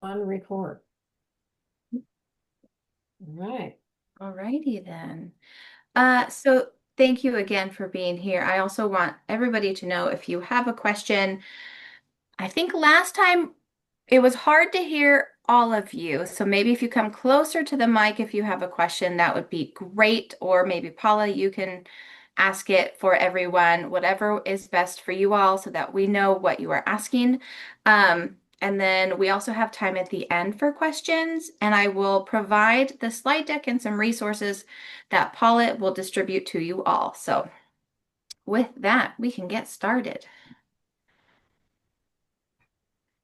On record. All right. All righty then. So thank you again for being here. I also want everybody to know if you have a question. I think last time it was hard to hear all of you. So maybe if you come closer to the mic, if you have a question, that would be great. Or maybe Paula, you can ask it for everyone, whatever is best for you all so that we know what you are asking. And then we also have time at the end for questions, and I will provide the slide deck and some resources that Paula will distribute to you all. So with that, we can get started.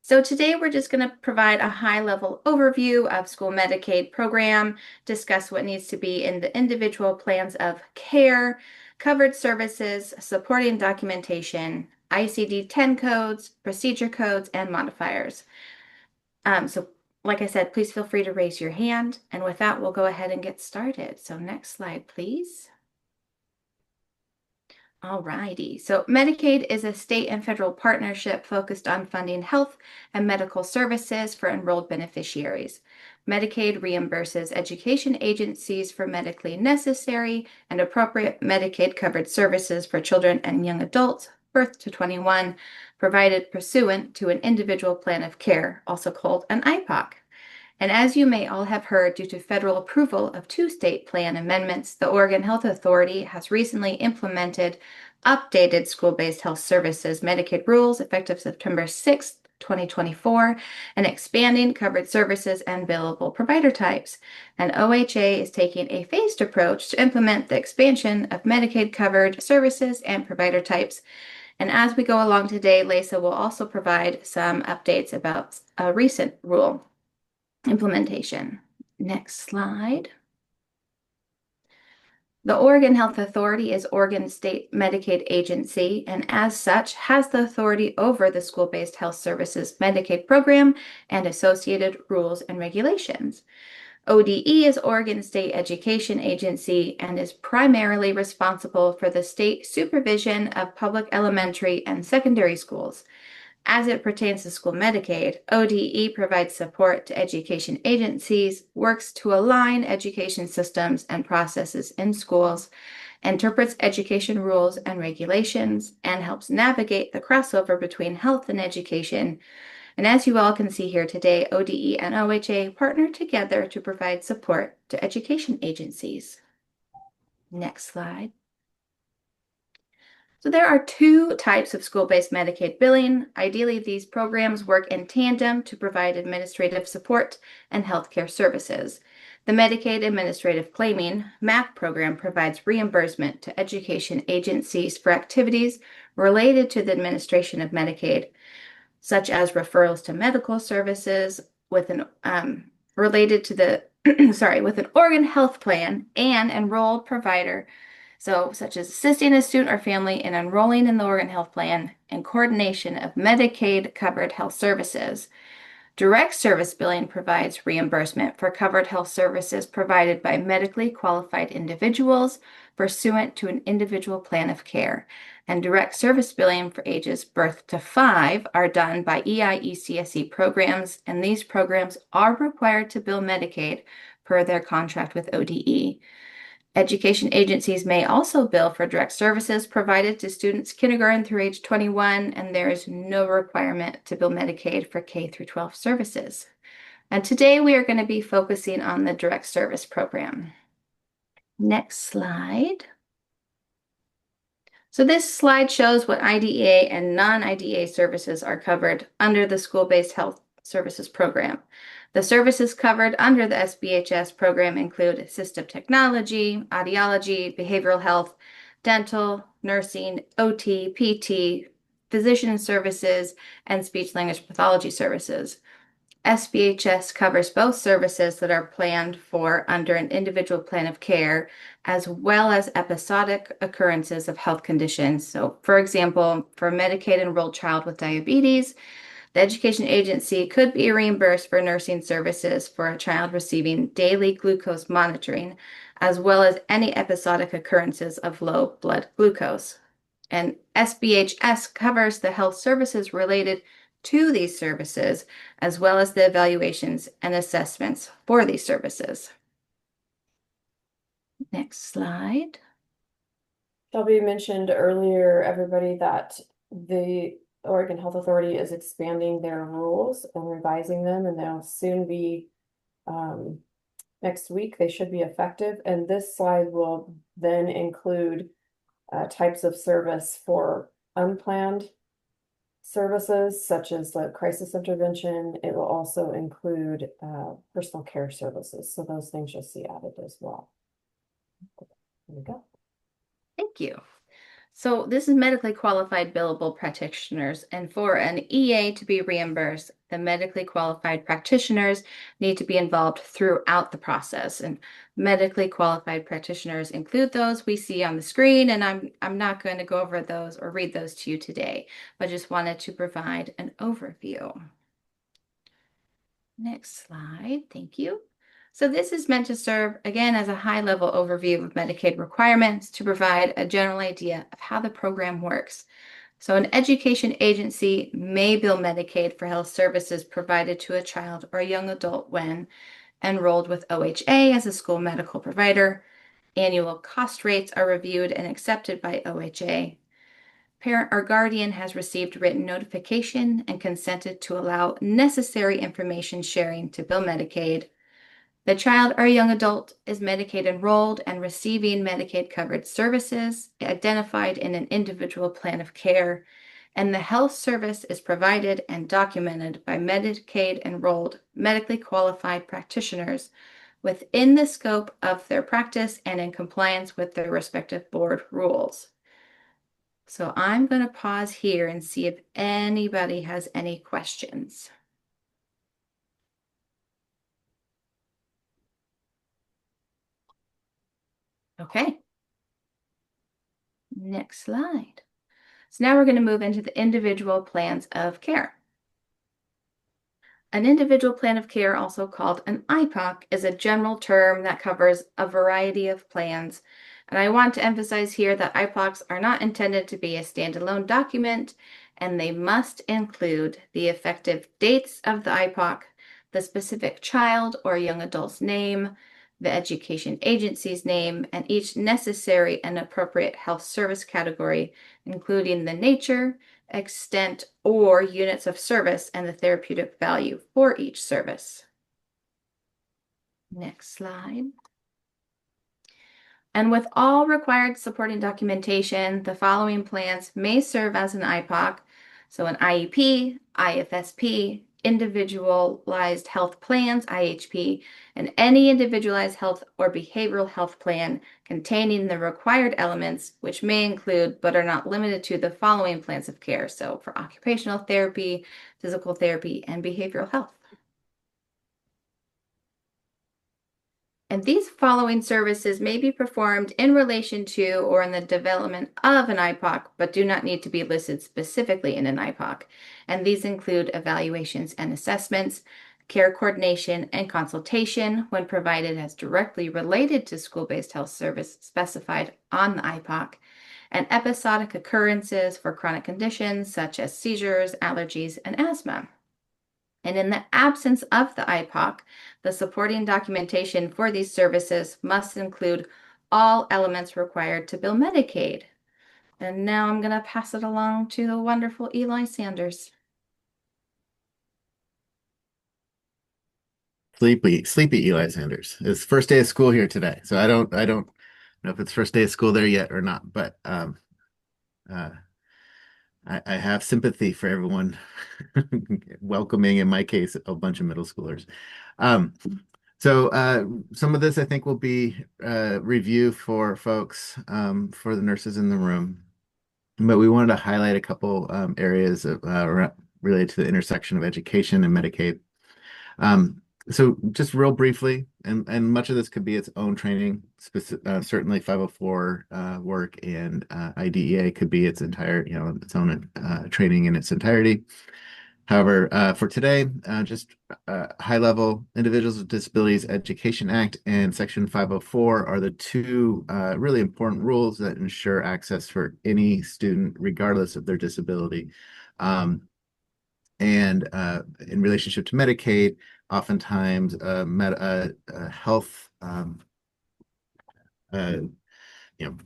So today we're just going to provide a high-level overview of school Medicaid program, discuss what needs to be in the individual plans of care, covered services, supporting documentation, ICD-10 codes, procedure codes, and modifiers. So like I said, please feel free to raise your hand. And with that, we'll go ahead and get started. So next slide, please. All righty. So Medicaid is a state and federal partnership focused on funding health and medical services for enrolled beneficiaries. Medicaid reimburses education agencies for medically necessary and appropriate Medicaid covered services for children and young adults birth to 21, provided pursuant to an individual plan of care, also called an IPOC. And as you may all have heard, due to federal approval of two state plan amendments, the Oregon Health Authority has recently implemented updated school-based health services Medicaid rules effective September 6th, 2024, and expanding covered services and billable provider types. And OHA is taking a phased approach to implement the expansion of Medicaid covered services and provider types. And as we go along today, Lisa will also provide some updates about a recent rule implementation. Next slide. The Oregon Health Authority is Oregon State Medicaid agency and as such has the authority over the school-based health services Medicaid program and associated rules and regulations. ODE is Oregon State Education Agency and is primarily responsible for the state supervision of public elementary and secondary schools. As it pertains to school Medicaid, ODE provides support to education agencies, works to align education systems and processes in schools, interprets education rules and regulations, and helps navigate the crossover between health and education. And as you all can see here today, ODE and OHA partner together to provide support to education agencies. Next slide. So there are two types of school-based Medicaid billing. Ideally, these programs work in tandem to provide administrative support and healthcare services. The Medicaid Administrative Claiming MAC program provides reimbursement to education agencies for activities related to the administration of Medicaid, such as referrals to medical services with an related to the with an Oregon health plan and enrolled provider, so such as assisting a student or family in enrolling in the Oregon Health Plan and coordination of Medicaid covered health services. Direct service billing provides reimbursement for covered health services provided by medically qualified individuals pursuant to an individual plan of care. And direct service billing for ages birth to 5 are done by EIECSE programs, and these programs are required to bill Medicaid per their contract with ODE. Education agencies may also bill for direct services provided to students kindergarten through age 21, and there is no requirement to bill Medicaid for K through 12 services. And today we are going to be focusing on the direct service program. Next slide. So this slide shows what IDEA and non-IDEA services are covered under the school-based health services program. The services covered under the SBHS program include assistive technology, audiology, behavioral health, dental, nursing, OT, PT, physician services, and speech language pathology services. SBHS covers both services that are planned for under an individual plan of care, as well as episodic occurrences of health conditions. So, for example, for a Medicaid enrolled child with diabetes, the education agency could be reimbursed for nursing services for a child receiving daily glucose monitoring, as well as any episodic occurrences of low blood glucose. And SBHS covers the health services related to these services, as well as the evaluations and assessments for these services. Next slide. Shelby mentioned earlier, everybody, that the Oregon Health Authority is expanding their rules and revising them, and they'll soon be, next week, they should be effective. And this slide will then include types of service for unplanned services, such as like crisis intervention. It will also include personal care services. So those things you'll see added as well. There we go. Thank you. So this is medically qualified billable practitioners, and for an EA to be reimbursed, the medically qualified practitioners need to be involved throughout the process. And medically qualified practitioners include those we see on the screen, and I'm not going to go over those or read those to you today, but just wanted to provide an overview. Next slide, thank you. So this is meant to serve, again, as a high-level overview of Medicaid requirements to provide a general idea of how the program works. So an education agency may bill Medicaid for health services provided to a child or a young adult when enrolled with OHA as a school medical provider. Annual cost rates are reviewed and accepted by OHA. Parent or guardian has received written notification and consented to allow necessary information sharing to bill Medicaid. The child or young adult is Medicaid enrolled and receiving Medicaid covered services identified in an individual plan of care, and the health service is provided and documented by Medicaid enrolled medically qualified practitioners within the scope of their practice and in compliance with their respective board rules. So I'm going to pause here and see if anybody has any questions. Okay. Next slide. So now we're going to move into the individual plans of care. An individual plan of care, also called an IPOC, is a general term that covers a variety of plans. And I want to emphasize here that IPOCs are not intended to be a standalone document, and they must include the effective dates of the IPOC, the specific child or young adult's name, the education agency's name, and each necessary and appropriate health service category, including the nature, extent, or units of service and the therapeutic value for each service. Next slide. And with all required supporting documentation, the following plans may serve as an IPOC. So an IEP, IFSP, individualized health plans, IHP, and any individualized health or behavioral health plan containing the required elements, which may include but are not limited to the following plans of care. So for occupational therapy, physical therapy, and behavioral health. And these following services may be performed in relation to or in the development of an IPOC, but do not need to be listed specifically in an IPOC. And these include evaluations and assessments, care coordination and consultation when provided as directly related to school-based health service specified on the IPOC, and episodic occurrences for chronic conditions such as seizures, allergies, and asthma. And in the absence of the IPOC, the supporting documentation for these services must include all elements required to bill Medicaid. And now I'm going to pass it along to the wonderful Eli Sanders. Sleepy Eli Sanders. It's first day of school here today, so I don't know if it's first day of school there yet or not, but I have sympathy for everyone welcoming, in my case, a bunch of middle schoolers. So some of this I think will be review for folks, for the nurses in the room, but we wanted to highlight a couple areas of, related to the intersection of education and Medicaid. So just real briefly, and much of this could be its own training, certainly 504 work, and IDEA could be its entire, its own training in its entirety. However, for today, just high level, Individuals with Disabilities Education Act and Section 504 are the two really important rules that ensure access for any student, regardless of their disability. And in relationship to Medicaid, oftentimes health, uh, you know,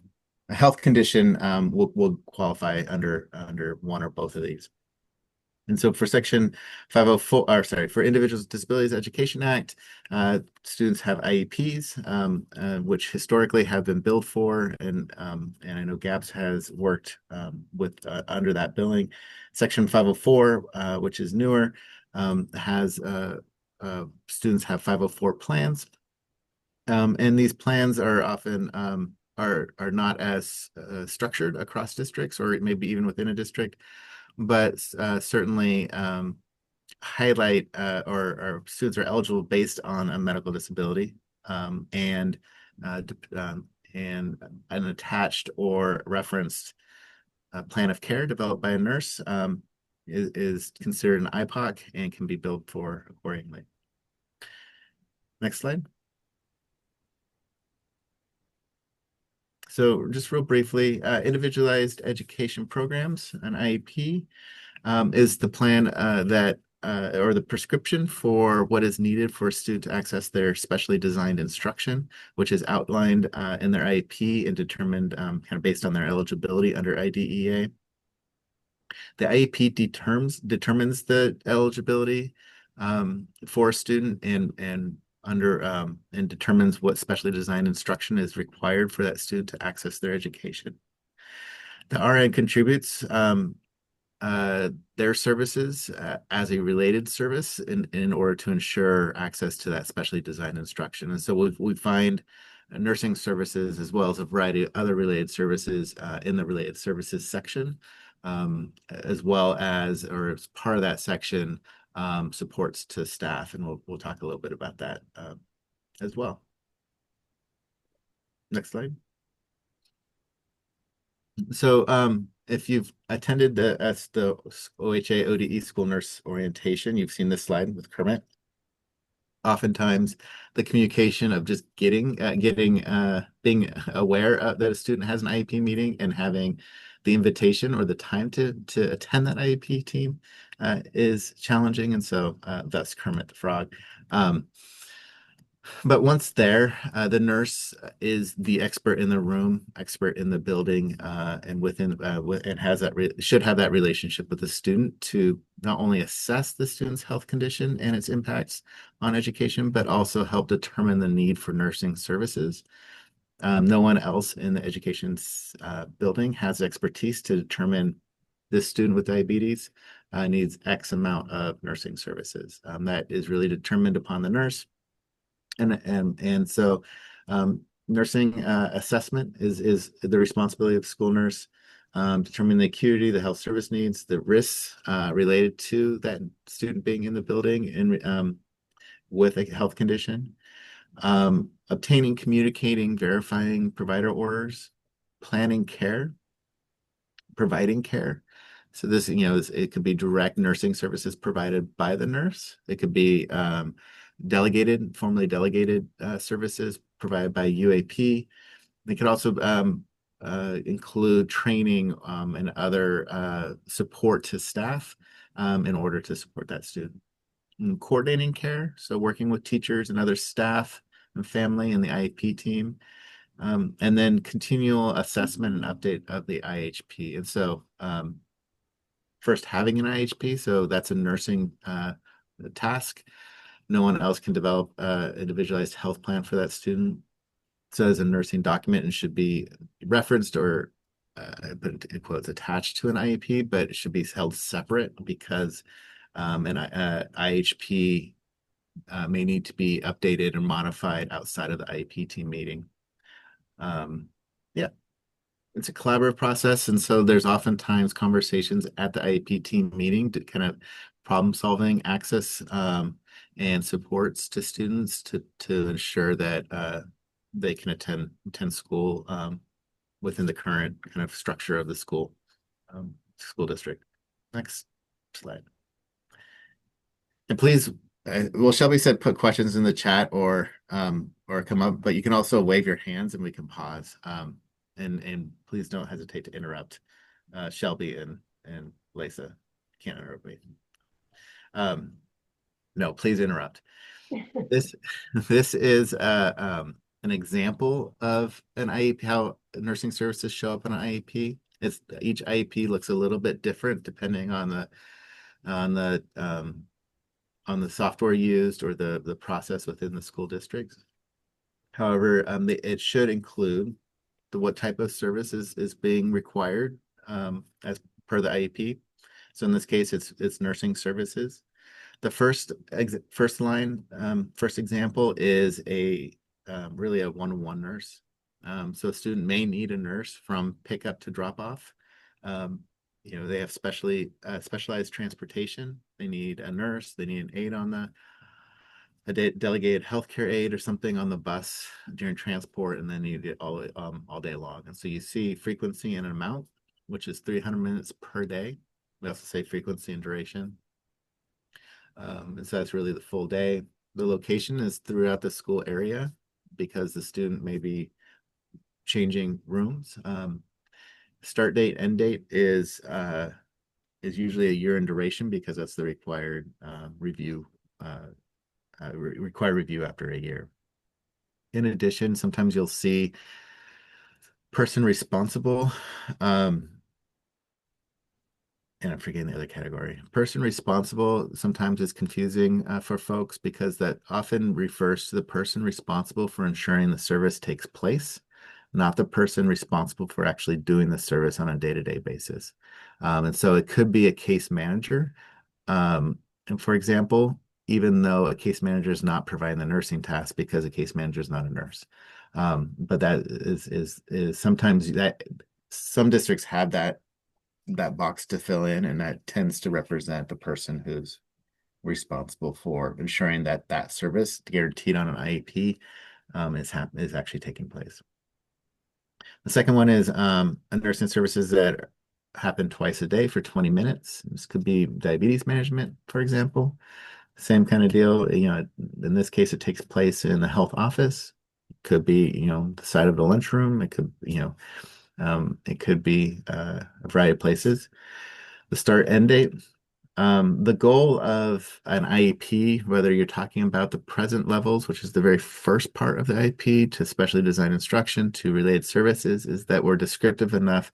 a health condition will qualify under one or both of these. And so for Section 504, or sorry, for Individuals with Disabilities Education Act, students have IEPs, which historically have been billed for, and I know GAPS has worked with under that billing. Section 504, which is newer, has students have 504 plans, and these plans are often are not as structured across districts or maybe even within a district, but certainly highlight or students are eligible based on a medical disability, and and an attached or referenced plan of care developed by a nurse is considered an IPOC and can be billed for accordingly. Next slide. So just real briefly, individualized education programs, an IEP, is the plan that or the prescription for what is needed for a student to access their specially designed instruction, which is outlined in their IEP and determined kind of based on their eligibility under IDEA. The IEP determines the eligibility for a student and determines what specially designed instruction is required for that student to access their education. The RN contributes their services as a related service in order to ensure access to that specially designed instruction. And so we find nursing services as well as a variety of other related services in the related services section, as well as, or as part of that section, supports to staff. And we'll talk a little bit about that as well. Next slide. So if you've attended the OHA ODE school nurse orientation, you've seen this slide with Kermit. Oftentimes, the communication of just being aware that a student has an IEP meeting and having the invitation or the time to attend that IEP team is challenging, and so thus Kermit the Frog. But once there, the nurse is the expert in the room, expert in the building, and should have that relationship with the student to not only assess the student's health condition and its impacts on education, but also help determine the need for nursing services. No one else in the education building has expertise to determine this student with diabetes needs X amount of nursing services. That is really determined upon the nurse. And so nursing assessment is the responsibility of the school nurse, determining the acuity, the health service needs, the risks related to that student being in the building and with a health condition, obtaining, communicating, verifying provider orders, planning care, providing care. So this, it could be direct nursing services provided by the nurse. It could be formally delegated services provided by UAP. They could also include training and other support to staff in order to support that student. And coordinating care, so working with teachers and other staff and family and the IEP team. And then continual assessment and update of the IHP. And so first having an IHP, so that's a nursing task. No one else can develop an individualized health plan for that student. So as a nursing document and should be referenced or put in quotes attached to an IEP, but it should be held separate because an IHP may need to be updated or modified outside of the IEP team meeting. Yeah, it's a collaborative process, and so there's oftentimes conversations at the IEP team meeting to kind of problem solving, access, and supports to students to ensure that they can attend school within the current kind of structure of the school district. Next slide. And please, well, Shelby said put questions in the chat or come up, but you can also wave your hands and we can pause. And please don't hesitate to interrupt Shelby and Lisa. Can't interrupt me. No, please interrupt. This this is an example of an IEP, how nursing services show up in an IEP. It's each IEP looks a little bit different depending on the on the software used or the process within the school districts. However, it should include what type of service is being required as per the IEP. So in this case, it's nursing services. The first example is a really a one-on-one nurse. So a student may need a nurse from pickup to drop off. Um, they have specialized transportation. They need a nurse. They need an aide on delegated healthcare aide or something on the bus during transport, and then you get all day long. And so you see frequency and amount, which is 300 minutes per day. We also say frequency and duration. And so that's really the full day. The location is throughout the school area because the student may be changing rooms. Start date, end date is usually a year in duration because that's the required review required review after a year. In addition, sometimes you'll see person responsible, and I'm forgetting the other category. Person responsible sometimes is confusing for folks because that often refers to the person responsible for ensuring the service takes place, not the person responsible for actually doing the service on a day-to-day basis. And so it could be a case manager. And for example, even though a case manager is not providing the nursing task because a case manager is not a nurse. But that is sometimes that some districts have that box to fill in, and that tends to represent the person who's responsible for ensuring that that service guaranteed on an IEP is actually taking place. The second one is nursing services that happen twice a day for 20 minutes. This could be diabetes management, for example. Same kind of deal. In this case, it takes place in the health office. It could be, the side of the lunchroom. It could be a variety of places. The start end date. The goal of an IEP, whether you're talking about the present levels, which is the very first part of the IEP, to specially designed instruction, to related services, is that we're descriptive enough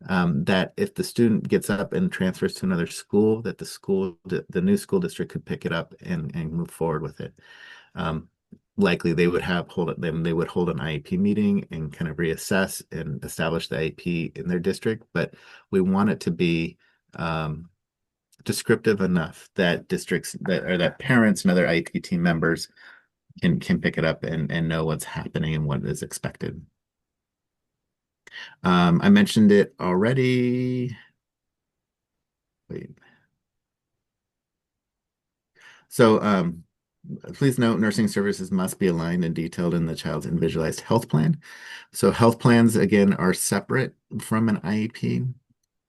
that if the student gets up and transfers to another school, that the new school district could pick it up and move forward with it. Likely they would hold an IEP meeting and kind of reassess and establish the IEP in their district, but we want it to be descriptive enough that that parents and other IEP team members can pick it up and know what's happening and what is expected. I mentioned it already. Wait. So please note nursing services must be aligned and detailed in the child's individualized health plan. So health plans, again, are separate from an IEP,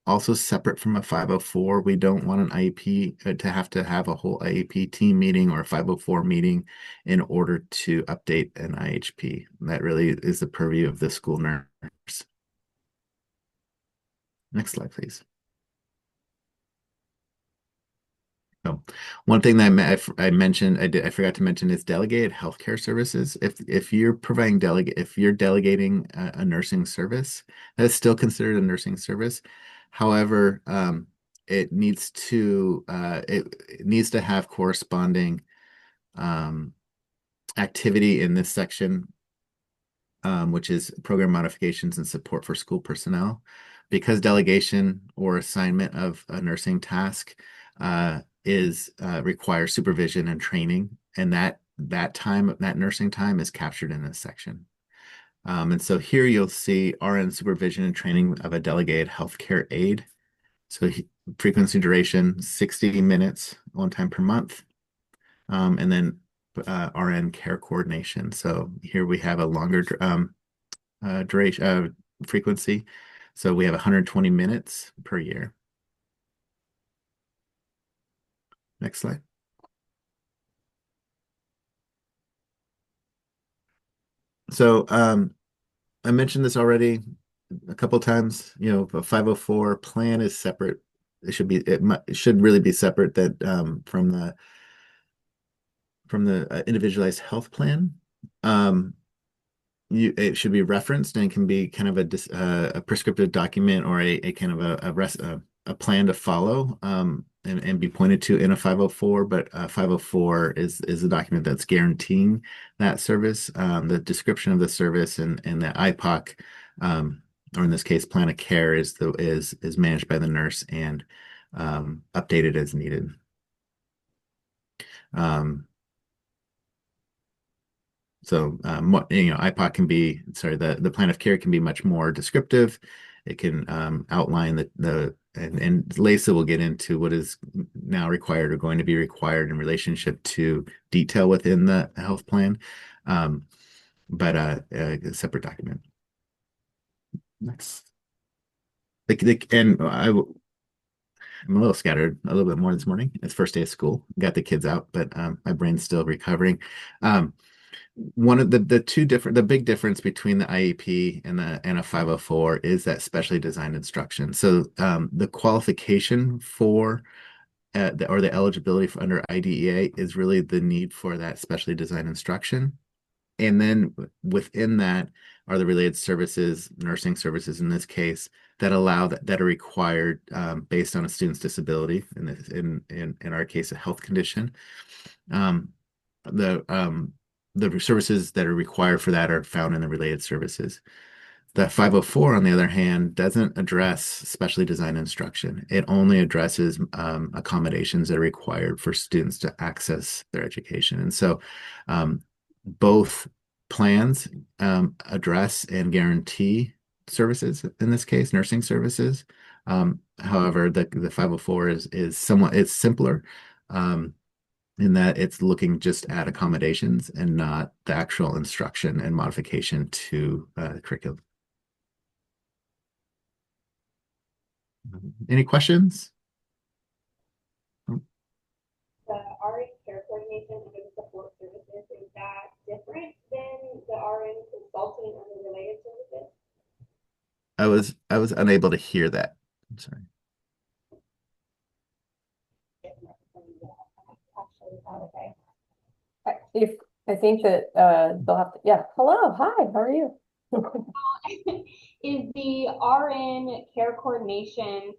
also separate from a 504. We don't want an IEP to have a whole IEP team meeting or a 504 meeting in order to update an IHP. That really is the purview of the school nurse. Next slide, please. So one thing that I mentioned, I forgot to mention is delegated healthcare services. If you're delegating a nursing service, that's still considered a nursing service. However, it needs to have corresponding activity in this section, which is program modifications and support for school personnel, because delegation or assignment of a nursing task requires supervision and training, and that nursing time is captured in this section. And so here you'll see RN supervision and training of a delegated healthcare aide. So frequency duration 60 minutes, one time per month, and then RN care coordination. So here we have a longer duration frequency. So we have 120 minutes per year. Next slide. So I mentioned this already a couple times. A 504 plan is separate it should really be separate that from the individualized health plan. Um, it should be referenced and can be kind of a prescriptive document or a kind of a plan to follow and be pointed to in a 504. But 504 is a document that's guaranteeing that service, the description of the service and the IPOC, or in this case, plan of care is managed by the nurse and updated as needed. Um, So, IPOC can be, sorry, the plan of care can be much more descriptive. It can outline and Lisa will get into what is now required or going to be required in relationship to detail within the health plan, but a separate document. Next. And I'm a little scattered, a little bit more this morning. It's first day of school. Got the kids out, but my brain's still recovering. One of the big difference between the IEP and a 504 is that specially designed instruction. So the qualification for or the eligibility for under IDEA is really the need for that specially designed instruction. And then within that are the related services, nursing services in this case, that are required based on a student's disability, in our case, a health condition. Um, the services that are required for that are found in the related services. The 504, on the other hand, doesn't address specially designed instruction. It only addresses accommodations that are required for students to access their education. And so both plans address and guarantee services, in this case, nursing services. However, the 504 it's simpler. In that it's looking just at accommodations and not the actual instruction and modification to the curriculum. Any questions? The RN care coordination under the support services, is that different than the RN consulting under related services? I was unable to hear that. I'm sorry. Okay. If I think that they'll have to, yeah. Hello, hi, how are you? Is the RN care coordination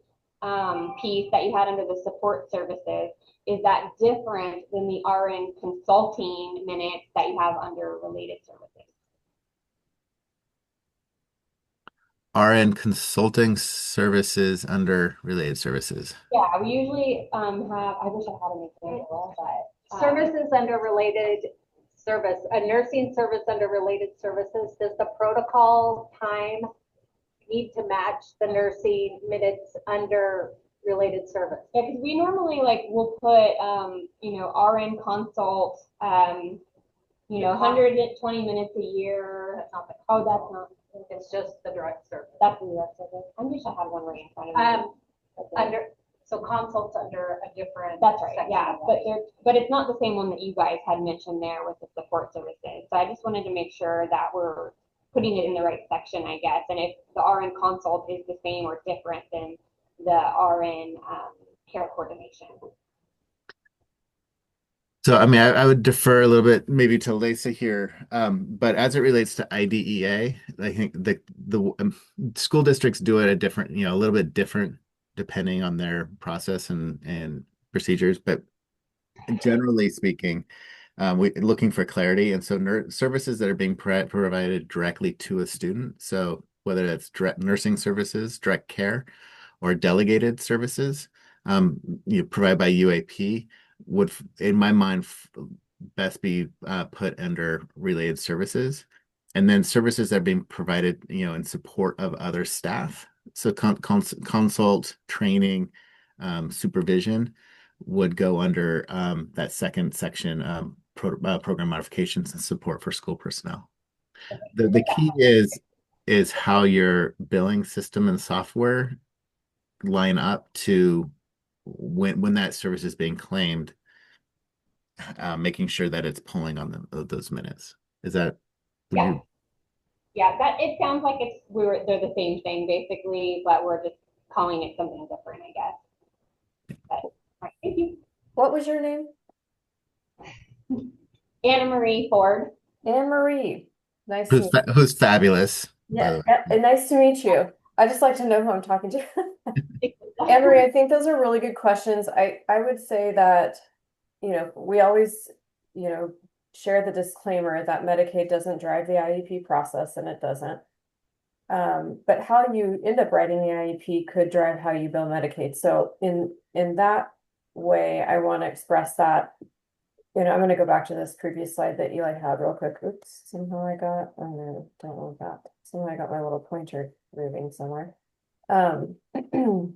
piece that you had under the support services, is that different than the RN consulting minutes that you have under related services? RN consulting services under related services. Yeah, we usually have, I wish I had an example, but services under related service, a nursing service under related services, does the protocol time need to match the nursing minutes under related service? yeah, because we normally we'll put RN consult 120 minutes a year. That's not the, Oh, that's not. it's just the direct service. That's the direct service. I wish I had one right in front of me. So consults under a different. That's right. section Yeah, of but it's not the same one that you guys had mentioned there with the support services. So I just wanted to make sure that we're putting it in the right section, I guess. And if the RN consult is the same or different than the RN care coordination. So, I mean, I would defer a little bit maybe to Lisa here, but as it relates to IDEA, I think the school districts do it a little bit different depending on their process and procedures. But generally speaking, we're looking for clarity, and so services that are being provided directly to a student. So whether that's direct nursing services, direct care, or delegated services, provided by UAP would, in my mind, best be put under related services. And then services that are being provided, in support of other staff. So consult, training, supervision would go under that second section, program modifications and support for school personnel. The key is how your billing system and software line up to when that service is being claimed, making sure that it's pulling on those minutes. Is that? Yeah. Yeah, that it sounds like they're the same thing basically, but we're just calling it something different, I guess. right, thank you. What was your name? Anna Marie Ford. Anne Marie. Nice to meet you. Who's fabulous, by the Yeah, way. nice to meet you. I just like to know who I'm talking to. Anne Marie, I think those are really good questions. I would say that, we always, share the disclaimer that Medicaid doesn't drive the IEP process, and it doesn't. But how you end up writing the IEP could drive how you bill Medicaid. So in that way, I want to express that. I'm going to go back to this previous slide that Eli had real quick. Oops, somehow oh no, don't want that. Somehow I got my little pointer moving somewhere. In the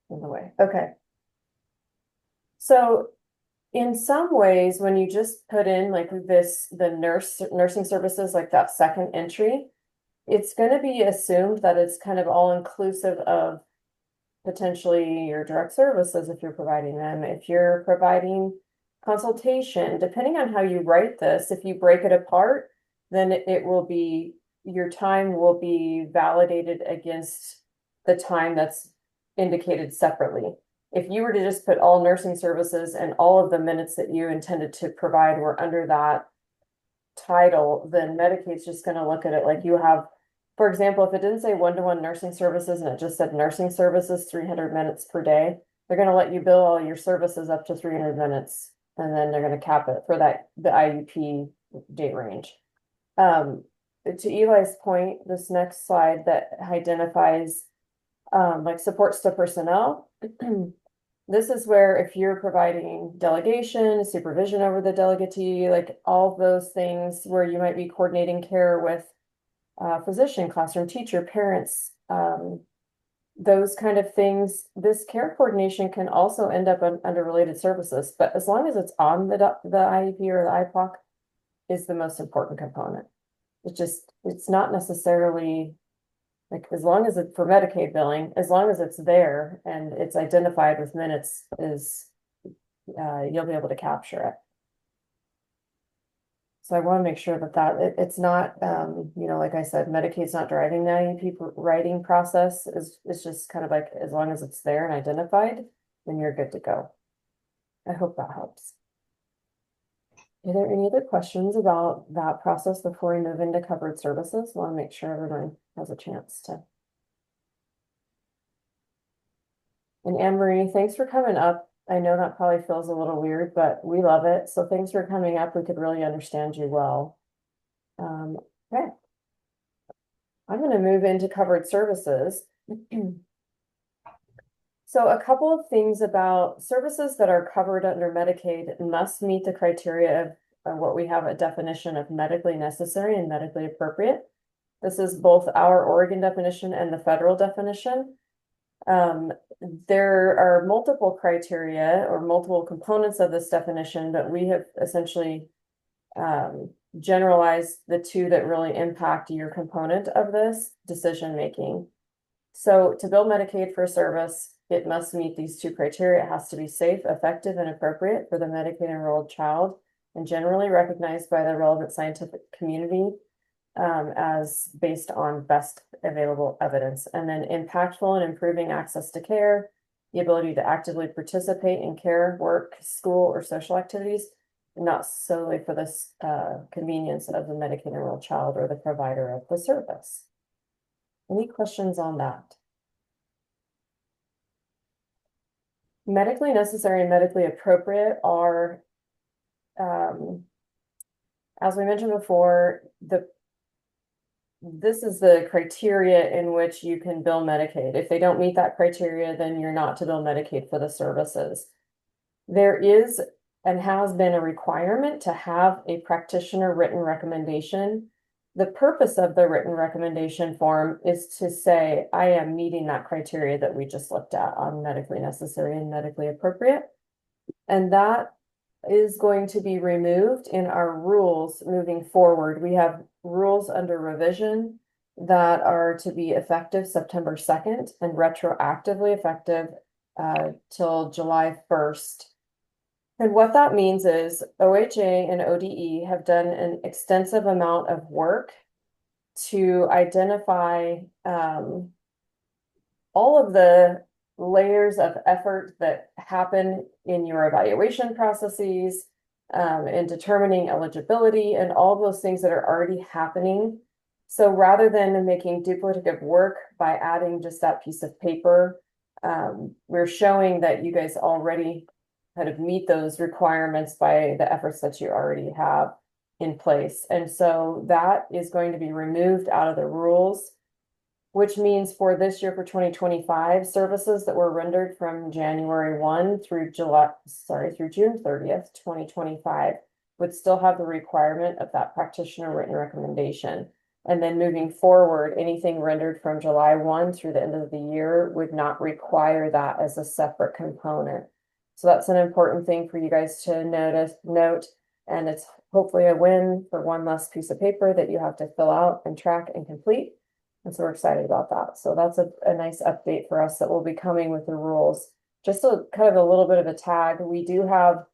way. Okay. So in some ways, when you just put in like the nursing services, like that second entry, it's going to be assumed that it's kind of all inclusive of potentially your direct services if you're providing them. If you're providing consultation, depending on how you write this, if you break it apart, then it will be, your time will be validated against the time that's indicated separately. If you were to just put all nursing services and all of the minutes that you intended to provide were under that title, then Medicaid's just going to look at it like you have, for example, if it didn't say one-to-one nursing services and it just said nursing services, 300 minutes per day, they're going to let you bill all your services up to 300 minutes. And then they're going to cap it for the IUP date range. To Eli's point, this next slide that identifies like supports to personnel. This is where if you're providing delegation, supervision over the delegatee, like all those things where you might be coordinating care with physician, classroom teacher, parents, those kind of things, this care coordination can also end up under related services. But as long as it's on the IEP or the IPOC is the most important component. It's not necessarily like, as long as it's for Medicaid billing, as long as it's there and it's identified with minutes you'll be able to capture it. So I want to make sure that it's not, like I said, Medicaid's not driving the IEP writing process. It's just kind of like, as long as it's there and identified, then you're good to go. I hope that helps. Are there any other questions about that process before we move into covered services? I want to make sure everyone has a chance to. And Anne Marie, thanks for coming up. I know that probably feels a little weird, but we love it. So thanks for coming up. We could really understand you well. Okay. I'm going to move into covered services. So a couple of things about services that are covered under Medicaid must meet the criteria of what we have a definition of medically necessary and medically appropriate. This is both our Oregon definition and the federal definition. There are multiple criteria or multiple components of this definition, but we have essentially generalized the two that really impact your component of this decision making. So to bill Medicaid for a service, it must meet these two criteria. It has to be safe, effective, and appropriate for the Medicaid enrolled child, and generally recognized by the relevant scientific community as based on best available evidence. And then impactful in improving access to care, the ability to actively participate in care, work, school, or social activities, not solely for the convenience of the Medicaid enrolled child or the provider of the service. Any questions on that? Medically necessary and medically appropriate are, as we mentioned before, this is the criteria in which you can bill Medicaid. If they don't meet that criteria, then you're not to bill Medicaid for the services. There is and has been a requirement to have a practitioner written recommendation. The purpose of the written recommendation form is to say, I am meeting that criteria that we just looked at on medically necessary and medically appropriate. And that is going to be removed in our rules moving forward. We have rules under revision that are to be effective September 2nd and retroactively effective till July 1st. And what that means is OHA and ODE have done an extensive amount of work to identify all of the layers of effort that happen in your evaluation processes, in determining eligibility and all those things that are already happening. So rather than making duplicative work by adding just that piece of paper, we're showing that you guys already kind of meet those requirements by the efforts that you already have in place. And so that is going to be removed out of the rules, which means for this year, for 2025, services that were rendered from January 1 through through June 30th, 2025, would still have the requirement of that practitioner written recommendation. And then moving forward, anything rendered from July 1 through the end of the year would not require that as a separate component. So that's an important thing for you guys to note, and it's hopefully a win for one less piece of paper that you have to fill out and track and complete. And so we're excited about that. So that's a nice update for us that will be coming with the rules. Just a kind of a little bit of a tag. We do have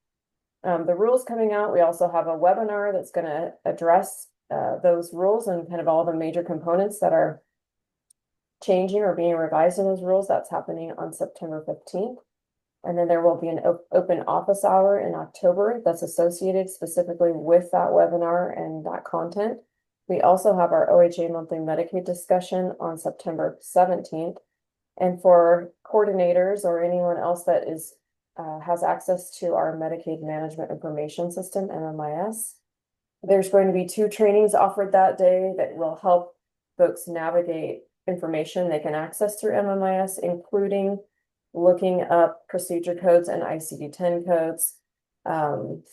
the rules coming out. We also have a webinar that's going to address those rules and kind of all the major components that are changing or being revised in those rules. That's happening on September 15th. And then there will be an open office hour in October that's associated specifically with that webinar and that content. We also have our OHA monthly Medicaid discussion on September 17th. And for coordinators or anyone else that is has access to our Medicaid Management Information System, MMIS, there's going to be 2 trainings offered that day that will help folks navigate information they can access through MMIS, including looking up procedure codes and ICD-10 codes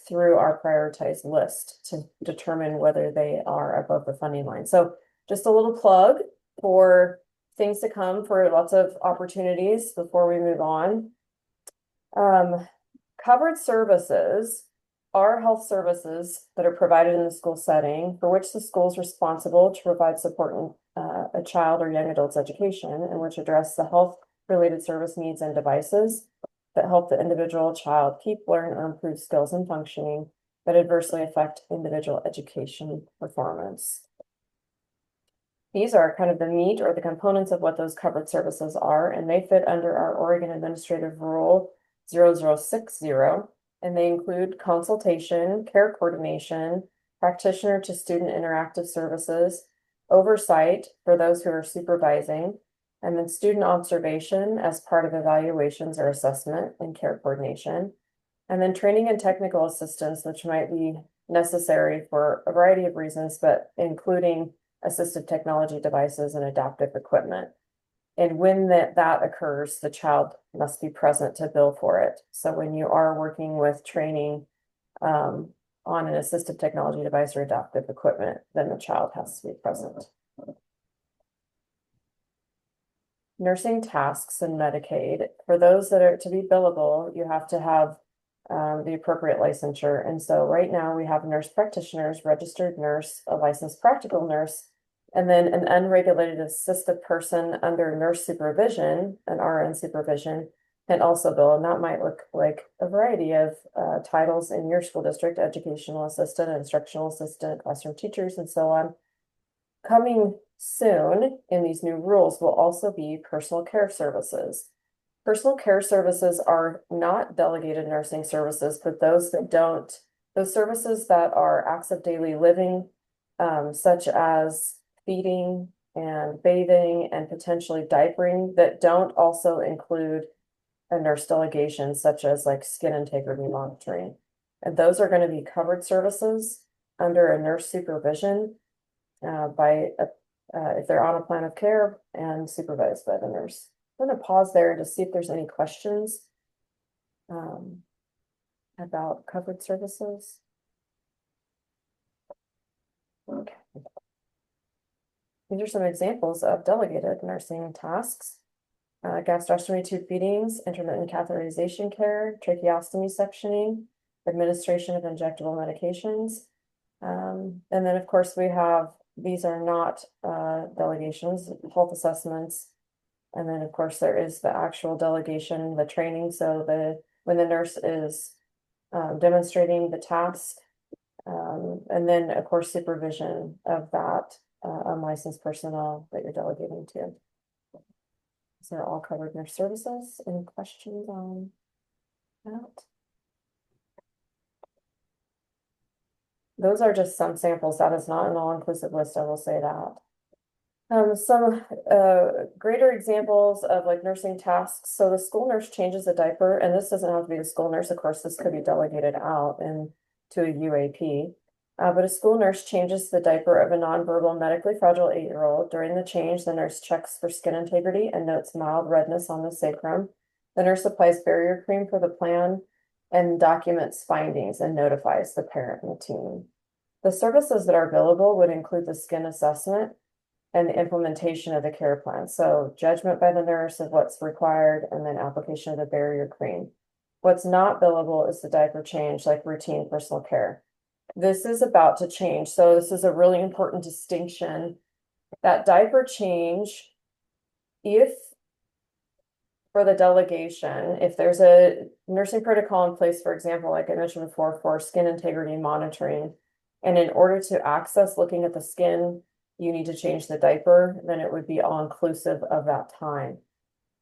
through our prioritized list to determine whether they are above the funding line. So just a little plug for things to come, for lots of opportunities before we move on. Covered services are health services that are provided in the school setting for which the school is responsible to provide support in a child or young adult's education, and which address the health related service needs and devices that help the individual child keep, learn, or improve skills and functioning that adversely affect individual education performance. These are kind of the meat or the components of what those covered services are, and they fit under our Oregon Administrative Rule 0060, and they include consultation, care coordination, practitioner to student interactive services, oversight for those who are supervising, and then student observation as part of evaluations or assessment and care coordination, and then training and technical assistance, which might be necessary for a variety of reasons, but including assistive technology devices and adaptive equipment. And when that occurs, the child must be present to bill for it. So when you are working with training on an assistive technology device or adaptive equipment, then the child has to be present. Nursing tasks in Medicaid. For those that are to be billable, you have to have the appropriate licensure. And so right now we have nurse practitioners, registered nurse, a licensed practical nurse, and then an unregulated assistive person under nurse supervision, an RN supervision, can also bill. And that might look like a variety of titles in your school district: educational assistant, instructional assistant, classroom teachers, and so on. Coming soon in these new rules will also be personal care services. Personal care services are not delegated nursing services, but those services that are acts of daily living, such as feeding and bathing and potentially diapering, that don't also include a nurse delegation, such as like skin integrity monitoring. And those are going to be covered services under a nurse supervision if they're on a plan of care and supervised by the nurse. I'm going to pause there to see if there's any questions about covered services. Okay. These are some examples of delegated nursing tasks: gastrostomy tube feedings, intermittent catheterization care, tracheostomy sectioning, administration of injectable medications. And then, of course, we have, these are not delegations, health assessments. And then, of course, there is the actual delegation, the training. So when the nurse is demonstrating the task, and then, of course, supervision of that unlicensed personnel that you're delegating to. These are all covered nurse services. Any questions on that? Those are just some samples. That is not an all-inclusive list, I will say that. Some greater examples of like nursing tasks. So the school nurse changes a diaper, and this doesn't have to be the school nurse. Of course, this could be delegated out and to a UAP. But a school nurse changes the diaper of a nonverbal medically fragile 8-year-old. During the change, the nurse checks for skin integrity and notes mild redness on the sacrum. The nurse applies barrier cream for the plan and documents findings and notifies the parent and the team. The services that are billable would include the skin assessment and the implementation of the care plan. So judgment by the nurse of what's required and then application of the barrier cream. What's not billable is the diaper change, like routine personal care. This is about to change. So this is a really important distinction. That diaper change, if for the delegation, if there's a nursing protocol in place, for example, like I mentioned before, for skin integrity monitoring, and in order to access looking at the skin, you need to change the diaper, then it would be all inclusive of that time.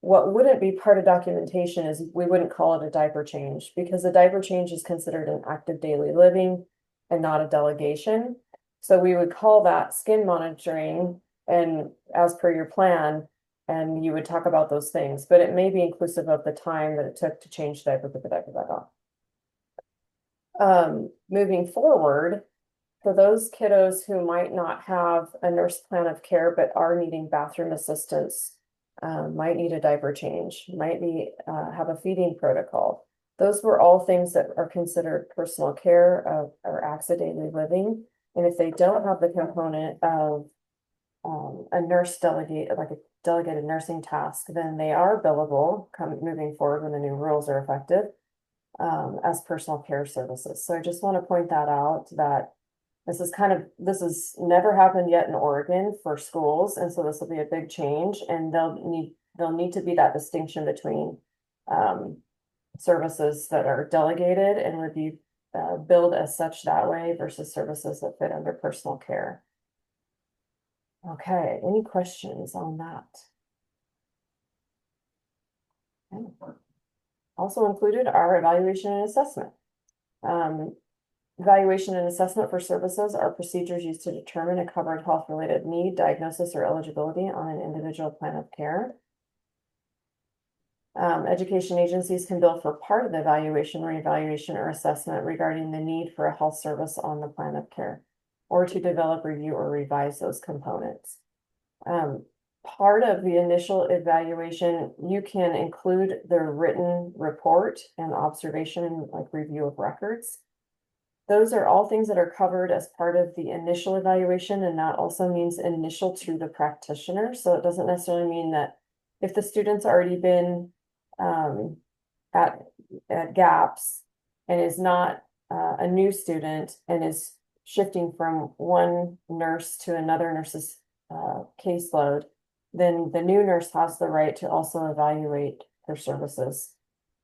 What wouldn't be part of documentation is we wouldn't call it a diaper change because the diaper change is considered an active daily living and not a delegation. So we would call that skin monitoring and as per your plan, and you would talk about those things, but it may be inclusive of the time that it took to change the diaper, put the diaper back on. Moving forward, for those kiddos who might not have a nurse plan of care but are needing bathroom assistance, might need a diaper change, might be have a feeding protocol. Those were all things that are considered personal care or acts of daily living. And if they don't have the component of a nurse delegate, like a delegated nursing task, then they are billable moving forward when the new rules are effective as personal care services. So I just want to point that out that this has never happened yet in Oregon for schools, and so this will be a big change, and they'll need to be that distinction between services that are delegated and would be billed as such that way versus services that fit under personal care. Okay, any questions on that? Okay. Also included are evaluation and assessment. Evaluation and assessment for services are procedures used to determine a covered health-related need, diagnosis, or eligibility on an individual plan of care. Education agencies can bill for part of the evaluation, reevaluation, or assessment regarding the need for a health service on the plan of care, or to develop, review, or revise those components. Part of the initial evaluation, you can include the written report and observation, like review of records. Those are all things that are covered as part of the initial evaluation, and that also means initial to the practitioner. So it doesn't necessarily mean that if the student's already been at GAPS and is not a new student and is shifting from one nurse to another nurse's caseload, then the new nurse has the right to also evaluate her services.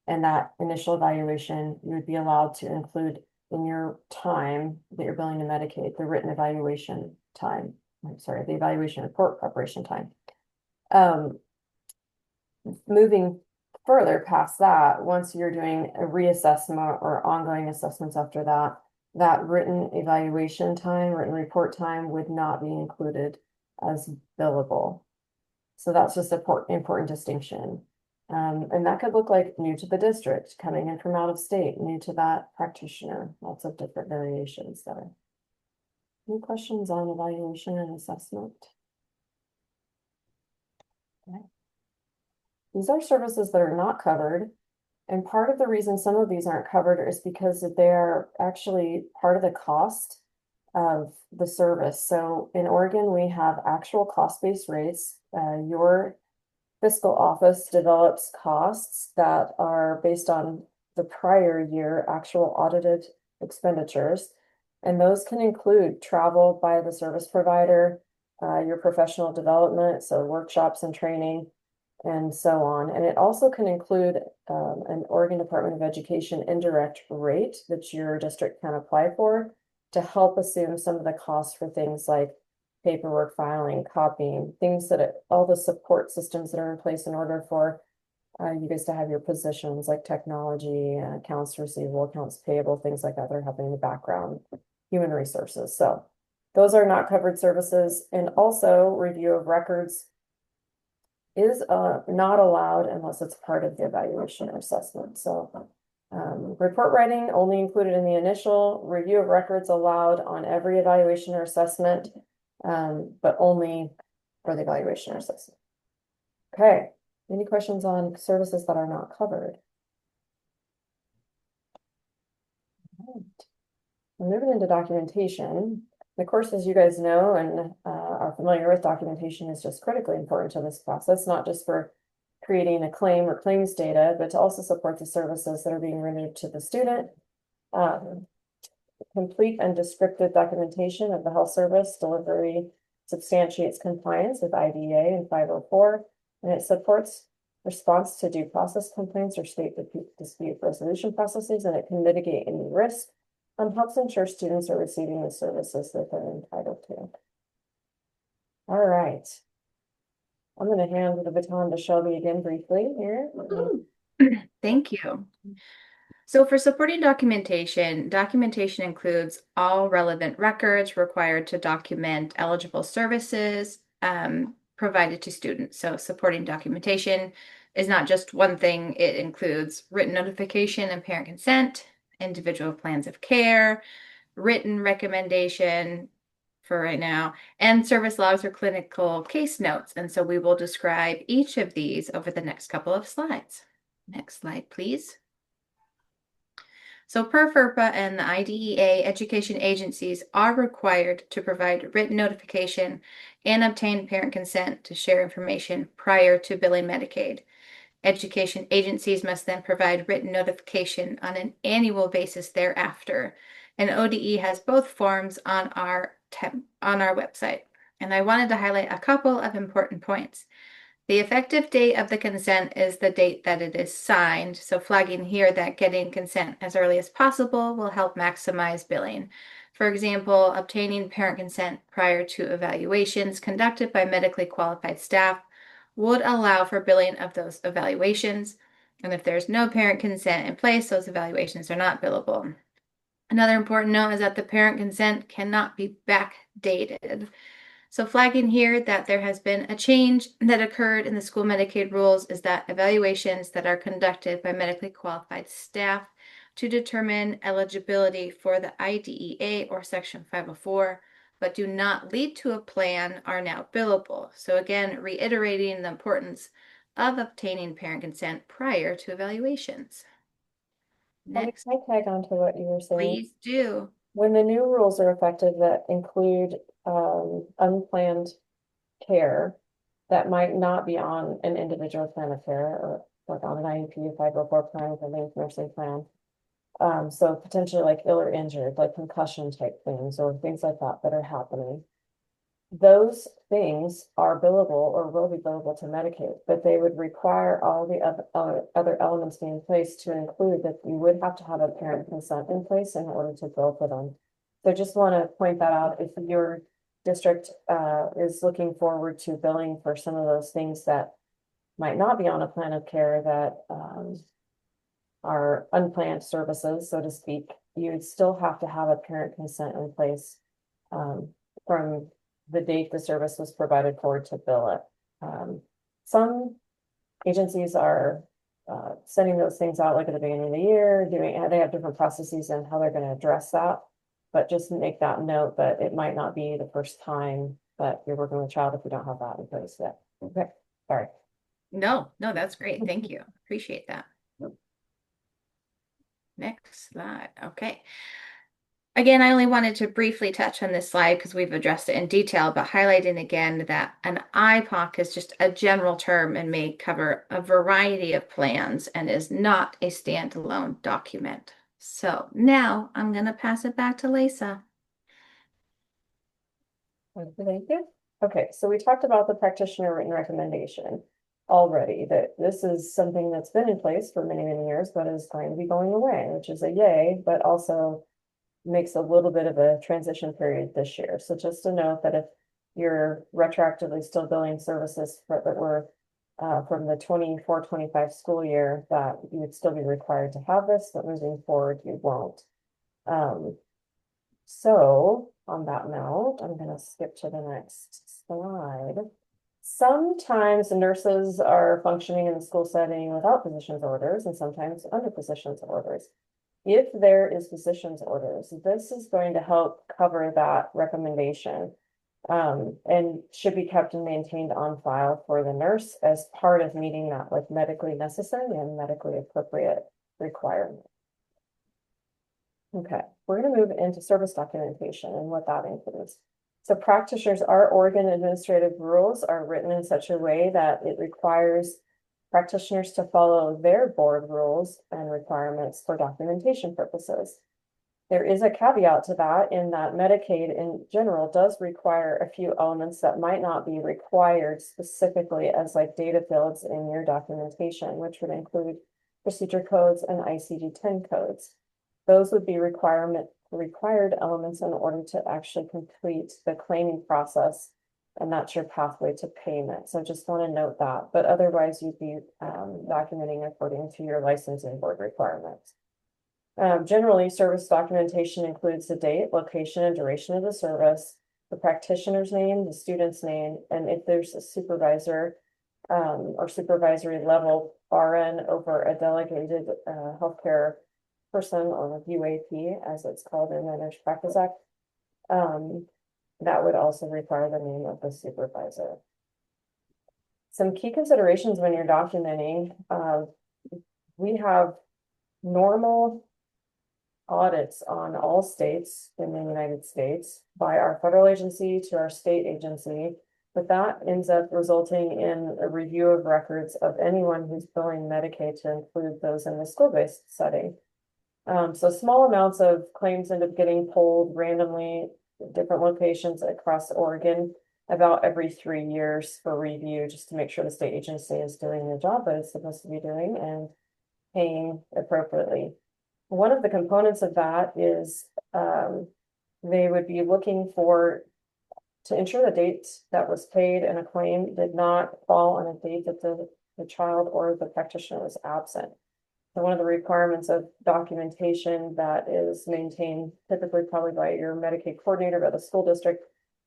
And that initial evaluation, you would be allowed to include in your time that you're billing to Medicaid, the written evaluation time. I'm sorry, the evaluation report preparation time. Moving further past that, once you're doing a reassessment or ongoing assessments after that, that written evaluation time, written report time would not be included as billable. So that's just an important distinction. And that could look like new to the district, coming in from out of state, new to that practitioner, lots of different variations there. Any questions on evaluation and assessment? Okay. These are services that are not covered. And part of the reason some of these aren't covered is because they're actually part of the cost of the service. So in Oregon, we have actual cost-based rates. Your fiscal office develops costs that are based on the prior year actual audited expenditures. And those can include travel by the service provider, your professional development, so workshops and training, and so on. And it also can include an Oregon Department of Education indirect rate that your district can apply for to help assume some of the costs for things like paperwork, filing, copying, things all the support systems that are in place in order for you guys to have your positions like technology, accounts receivable, accounts payable, things like that. They're happening in the background, human resources. So those are not covered services. And also review of records is not allowed unless it's part of the evaluation or assessment. So report writing only included in the initial, review of records allowed on every evaluation or assessment, but only for the evaluation or assessment. Okay, any questions on services that are not covered? All right. We're moving into documentation. Of course, as you guys know and are familiar with, documentation is just critically important to this process, not just for creating a claim or claims data, but to also support the services that are being rendered to the student. Complete and descriptive documentation of the health service delivery substantiates compliance with IDEA and 504, and it supports response to due process complaints or state dispute resolution processes, and it can mitigate any risk and helps ensure students are receiving the services that they're entitled to. All right. I'm going to hand the baton to Shelby again briefly here. Thank you. So for supporting documentation, documentation includes all relevant records required to document eligible services provided to students. So supporting documentation is not just one thing. It includes written notification and parent consent, individual plans of care, written recommendation for right now, and service logs or clinical case notes. And so we will describe each of these over the next couple of slides. Next slide, please. So per FERPA and the IDEA, education agencies are required to provide written notification and obtain parent consent to share information prior to billing Medicaid. Education agencies must then provide written notification on an annual basis thereafter. And ODE has both forms on our website. And I wanted to highlight a couple of important points. The effective date of the consent is the date that it is signed, so flagging here that getting consent as early as possible will help maximize billing. For example, obtaining parent consent prior to evaluations conducted by medically qualified staff would allow for billing of those evaluations, and if there's no parent consent in place, those evaluations are not billable. Another important note is that the parent consent cannot be backdated. So flagging here that there has been a change that occurred in the school Medicaid rules is that evaluations that are conducted by medically qualified staff to determine eligibility for the IDEA or Section 504, but do not lead to a plan are now billable. So again, reiterating the importance of obtaining parent consent prior to evaluations. Next, Can I tag on to what you were saying? please do. When the new rules are effective that include unplanned care that might not be on an individual plan of care or like on an IEP 504 plan with a linked nursing plan. So potentially like ill or injured, like concussion type things or things like that that are happening. Those things are billable or will be billable to Medicaid, but they would require all the other elements being in place to include that you would have to have a parent consent in place in order to bill for them. So just want to point that out if your district is looking forward to billing for some of those things that might not be on a plan of care that are unplanned services, so to speak, you would still have to have a parent consent in place from the date the service was provided for to bill it. Some agencies are sending those things out like at the beginning of the year, they have different processes and how they're going to address that. But just make that note that it might not be the first time that you're working with a child if you don't have that in place yet. Okay, sorry. No, that's great. Thank you. Appreciate that. Next slide. Okay. Again, I only wanted to briefly touch on this slide because we've addressed it in detail, but highlighting again that an IPOC is just a general term and may cover a variety of plans and is not a standalone document. So now I'm going to pass it back to Lisa. Thank you. Okay, so we talked about the practitioner written recommendation already, that this is something that's been in place for many, many years, but is going to be going away, which is a yay, but also makes a little bit of a transition period this year. So just to note that if you're retroactively still billing services that were from the 24-25 school year, that you would still be required to have this, but moving forward, you won't. So on that note, I'm going to skip to the next slide. Sometimes nurses are functioning in the school setting without physician's orders and sometimes under physician's orders. If there is physician's orders, this is going to help cover that recommendation and should be kept and maintained on file for the nurse as part of meeting that like medically necessary and medically appropriate requirement. Okay, we're going to move into service documentation and what that includes. So practitioners, our Oregon administrative rules are written in such a way that it requires practitioners to follow their board rules and requirements for documentation purposes. There is a caveat to that in that Medicaid in general does require a few elements that might not be required specifically as like data fields in your documentation, which would include procedure codes and ICD-10 codes. Those would be required elements in order to actually complete the claiming process, and that's your pathway to payment. So just want to note that, but otherwise you'd be documenting according to your licensing board requirements. Generally, service documentation includes the date, location, and duration of the service, the practitioner's name, the student's name, and if there's a supervisor or supervisory level RN over a delegated healthcare person or UAP, as it's called in the Nurse Practice Act, that would also require the name of the supervisor. Some key considerations when you're documenting, we have normal audits on all states in the United States by our federal agency to our state agency, but that ends up resulting in a review of records of anyone who's billing Medicaid to include those in the school-based setting. So small amounts of claims end up getting pulled randomly at different locations across Oregon about every 3 years for review, just to make sure the state agency is doing the job that it's supposed to be doing and paying appropriately. One of the components of that is they would be looking to ensure the date that was paid in a claim did not fall on a date that the child or the practitioner was absent. So one of the requirements of documentation that is maintained typically probably by your Medicaid coordinator by the school district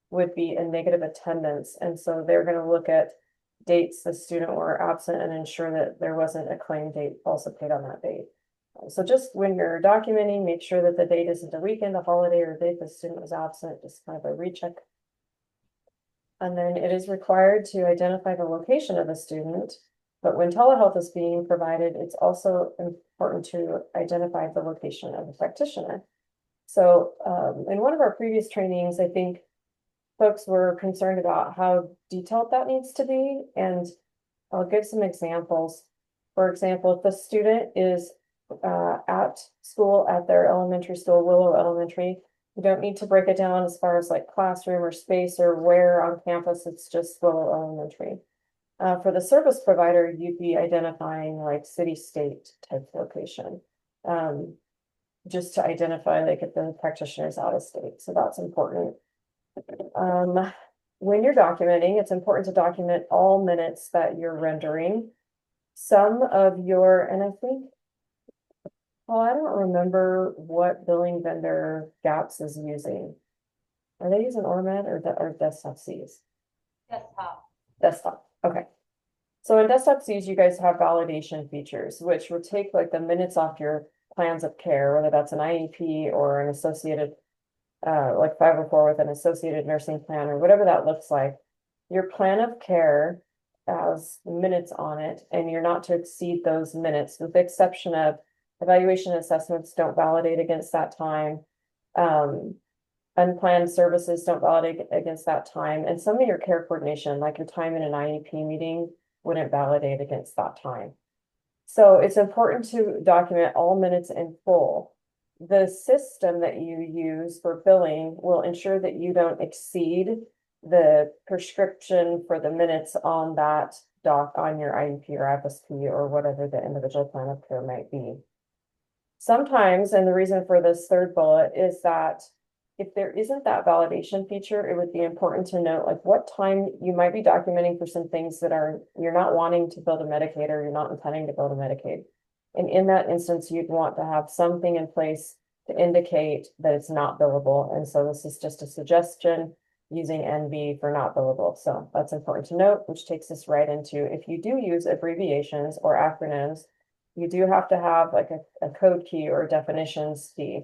would be a negative attendance. And so they're going to look at dates the student were absent and ensure that there wasn't a claim date also paid on that date. So just when you're documenting, make sure that the date isn't a weekend, a holiday, or a date the student was absent, just kind of a recheck. And then it is required to identify the location of the student. But when telehealth is being provided, it's also important to identify the location of the practitioner. So in one of our previous trainings, I think folks were concerned about how detailed that needs to be. And I'll give some examples. For example, if the student is at school at their elementary school, Willow Elementary, you don't need to break it down as far as like classroom or space or where on campus, it's just Willow Elementary. For the service provider, you'd be identifying like city, state type location, just to identify like if the practitioner's out of state. So that's important. When you're documenting, it's important to document all minutes that you're rendering. Some of your, and I think, well, I don't remember what billing vendor GAPS is using. Are they using Ormed or Desktop Cs? Desktop. Okay. So in Desktop Cs, you guys have validation features, which will take like the minutes off your plans of care, whether that's an IEP or an associated, like 504 with an associated nursing plan or whatever that looks like. Your plan of care has minutes on it, and you're not to exceed those minutes, with the exception of evaluation assessments don't validate against that time. Unplanned services don't validate against that time. And some of your care coordination, like your time in an IEP meeting, wouldn't validate against that time. So it's important to document all minutes in full. The system that you use for billing will ensure that you don't exceed the prescription for the minutes on that doc on your IEP or FSP or whatever the individual plan of care might be. Sometimes, and the reason for this third bullet is that if there isn't that validation feature, it would be important to note like what time you might be documenting for some things that you're not wanting to build a Medicaid or you're not intending to build a Medicaid. And in that instance, you'd want to have something in place to indicate that it's not billable. And so this is just a suggestion using NB for not billable. So that's important to note, which takes us right into if you do use abbreviations or acronyms, you do have to have like a code key or a definitions key.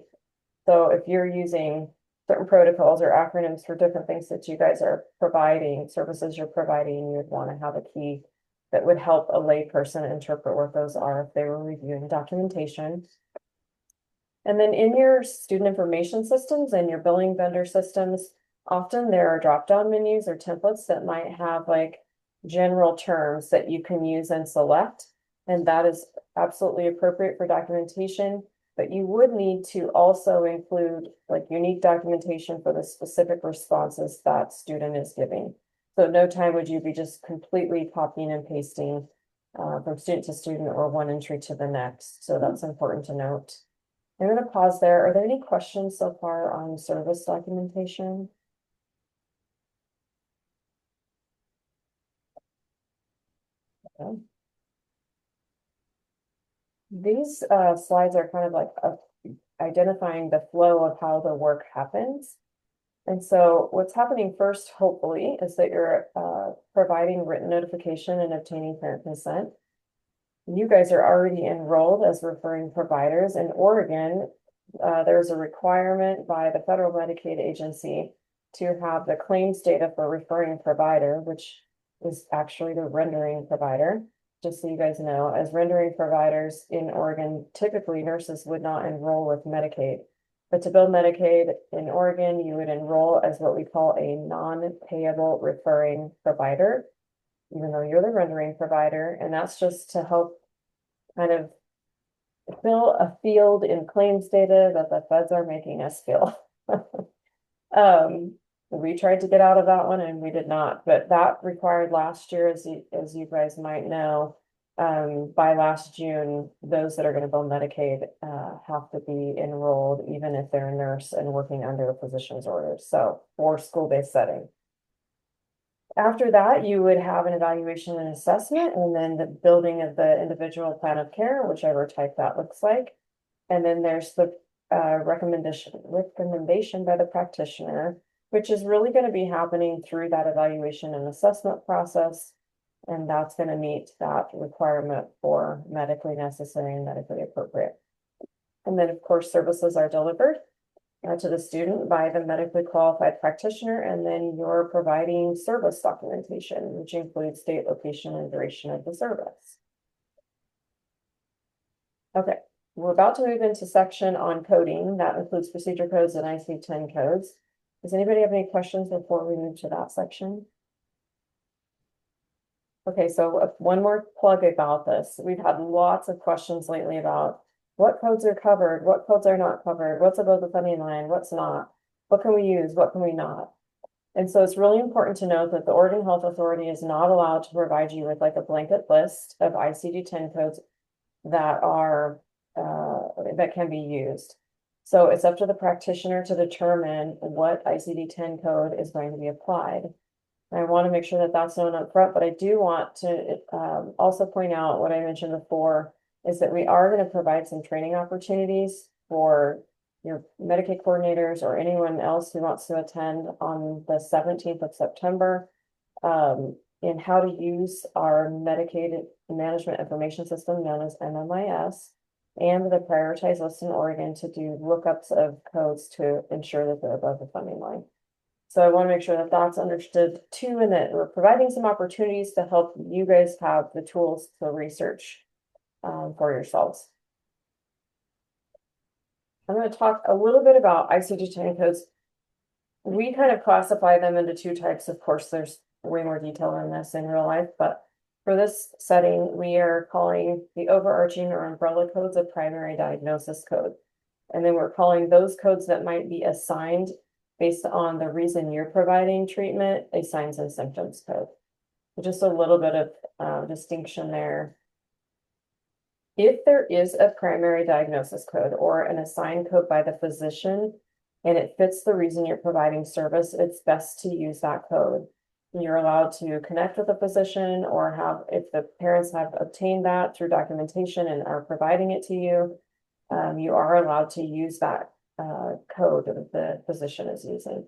So if you're using certain protocols or acronyms for different things that you guys are providing, services you're providing, you would want to have a key that would help a lay person interpret what those are if they were reviewing documentation. And then in your student information systems and your billing vendor systems, often there are drop-down menus or templates that might have like general terms that you can use and select. And that is absolutely appropriate for documentation. But you would need to also include like unique documentation for the specific responses that student is giving. So no time would you be just completely copying and pasting from student to student or one entry to the next. So that's important to note. I'm going to pause there. Are there any questions so far on service documentation? Okay. These slides are kind of like identifying the flow of how the work happens. And so what's happening first, hopefully, is that you're providing written notification and obtaining parent consent. You guys are already enrolled as referring providers. In Oregon, there's a requirement by the federal Medicaid agency to have the claims data for referring provider, which is actually the rendering provider. Just so you guys know, as rendering providers in Oregon, typically nurses would not enroll with Medicaid. But to build Medicaid in Oregon, you would enroll as what we call a non-payable referring provider, even though you're the rendering provider. And that's just to help kind of fill a field in claims data that the feds are making us fill. We tried to get out of that one and we did not, but that required last year, as you guys might know, by last June, those that are going to build Medicaid have to be enrolled, even if they're a nurse and working under a physician's orders. So for school-based setting. After that, you would have an evaluation and assessment, and then the building of the individual plan of care, whichever type that looks like. And then there's the recommendation by the practitioner, which is really going to be happening through that evaluation and assessment process. And that's going to meet that requirement for medically necessary and medically appropriate. And then, of course, services are delivered to the student by the medically qualified practitioner, and then you're providing service documentation, which includes date, location, and duration of the service. Okay, we're about to move into section on coding. That includes procedure codes and ICD-10 codes. Does anybody have any questions before we move to that section? Okay, so one more plug about this. We've had lots of questions lately about what codes are covered, what codes are not covered, what's above the funding line, what's not, what can we use, what can we not. And so it's really important to note that the Oregon Health Authority is not allowed to provide you with like a blanket list of ICD-10 codes that are that can be used. So it's up to the practitioner to determine what ICD-10 code is going to be applied. And I want to make sure that that's known up front, but I do want to also point out what I mentioned before is that we are going to provide some training opportunities for your Medicaid coordinators or anyone else who wants to attend on the 17th of September in how to use our Medicaid Management Information System known as MMIS and the prioritized list in Oregon to do lookups of codes to ensure that they're above the funding line. So I want to make sure that that's understood too, and that we're providing some opportunities to help you guys have the tools to research for yourselves. I'm going to talk a little bit about ICD-10 codes. We kind of classify them into two types. Of course, there's way more detail in this in real life, but for this setting, we are calling the overarching or umbrella codes a primary diagnosis code. And then we're calling those codes that might be assigned based on the reason you're providing treatment a signs and symptoms code. So just a little bit of distinction there. If there is a primary diagnosis code or an assigned code by the physician, and it fits the reason you're providing service, it's best to use that code. You're allowed to connect with a physician or have, if the parents have obtained that through documentation and are providing it to you, you are allowed to use that code that the physician is using.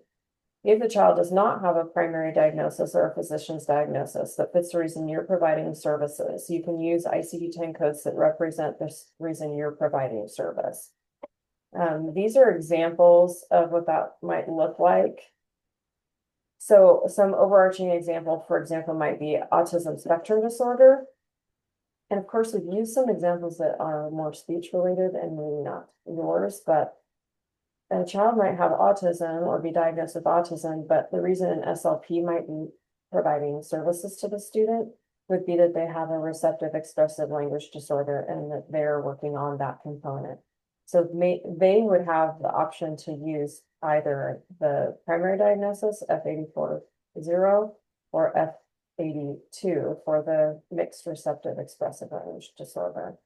If the child does not have a primary diagnosis or a physician's diagnosis that fits the reason you're providing services, you can use ICD-10 codes that represent this reason you're providing service. These are examples of what that might look like. So some overarching example, for example, might be autism spectrum disorder. And of course, we've used some examples that are more speech related and maybe not yours, but a child might have autism or be diagnosed with autism, but the reason an SLP might be providing services to the student would be that they have a receptive expressive language disorder and that they're working on that component. So they would have the option to use either the primary diagnosis, F84-0, or F82 for the mixed receptive expressive language disorder.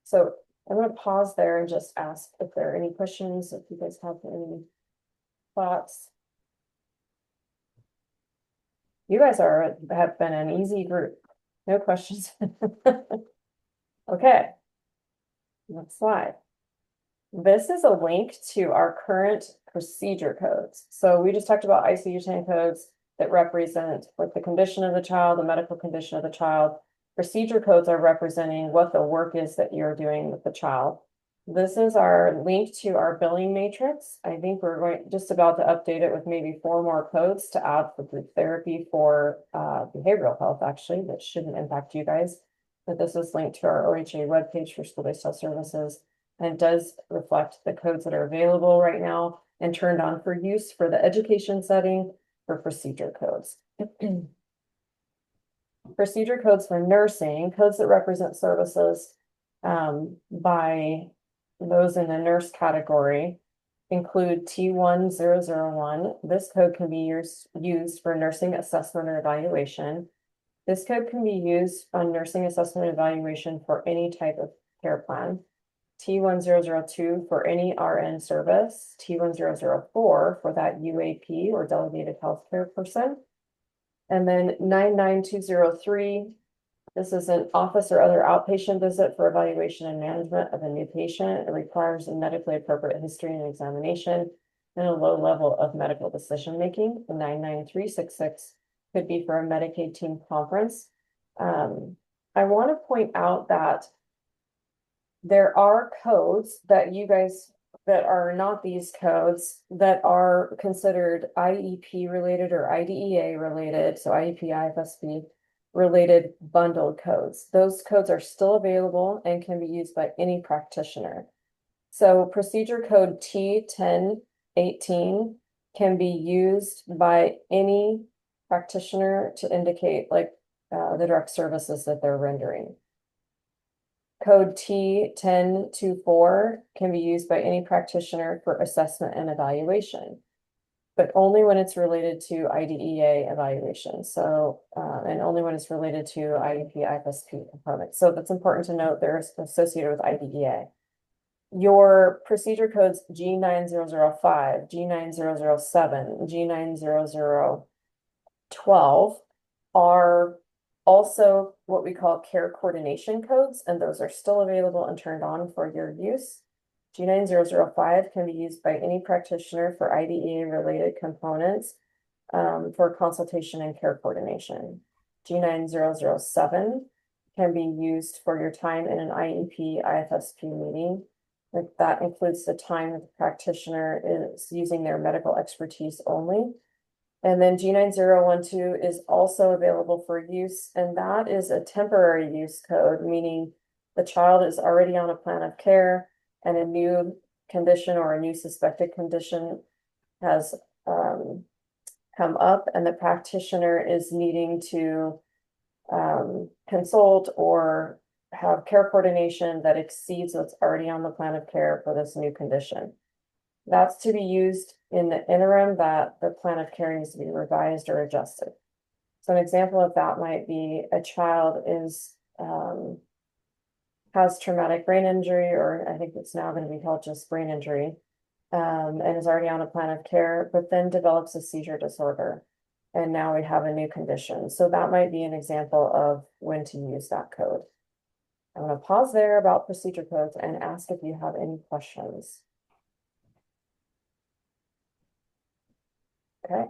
So I'm going to pause there and just ask if there are any questions, if you guys have any thoughts. You guys have been an easy group. No questions. Okay. Next slide. This is a link to our current procedure codes. So we just talked about ICD-10 codes that represent what the condition of the child, the medical condition of the child. Procedure codes are representing what the work is that you're doing with the child. This is our link to our billing matrix. I think we're just about to update it with maybe 4 more codes to add for group therapy for behavioral health, actually, that shouldn't impact you guys. But this is linked to our OHA webpage for school-based health services. And it does reflect the codes that are available right now and turned on for use for the education setting for procedure codes. Procedure codes for nursing, codes that represent services by those in the nurse category include T1001. This code can be used for nursing assessment or evaluation. This code can be used on nursing assessment and evaluation for any type of care plan. T1002 for any RN service, T1004 for that UAP or delegated healthcare person. And then 99203, this is an office or other outpatient visit for evaluation and management of a new patient. It requires a medically appropriate history and examination and a low level of medical decision-making. The 99366 could be for a Medicaid team conference. I want to point out that there are codes that you guys that are not these codes that are considered IEP related or IDEA related, so IEP, IFSP related bundled codes. Those codes are still available and can be used by any practitioner. So procedure code T1018 can be used by any practitioner to indicate like the direct services that they're rendering. Code T1024 can be used by any practitioner for assessment and evaluation, but only when it's related to IDEA evaluation. So, and only when it's related to IEP, IFSP components. So that's important to note, they're associated with IDEA. Your procedure codes G9005, G9007, G90012 are also what we call care coordination codes, and those are still available and turned on for your use. G9005 can be used by any practitioner for IDEA related components for consultation and care coordination. G9007 can be used for your time in an IEP, IFSP meeting. That includes the time that the practitioner is using their medical expertise only. And then G9012 is also available for use, and that is a temporary use code, meaning the child is already on a plan of care and a new condition or a new suspected condition has come up and the practitioner is needing to consult or have care coordination that exceeds what's already on the plan of care for this new condition. That's to be used in the interim that the plan of care needs to be revised or adjusted. So an example of that might be a child has traumatic brain injury, or I think it's now going to be called just brain injury. and is already on a plan of care, but then develops a seizure disorder. And now we have a new condition. So that might be an example of when to use that code. I'm going to pause there about procedure codes and ask if you have any questions. Okay.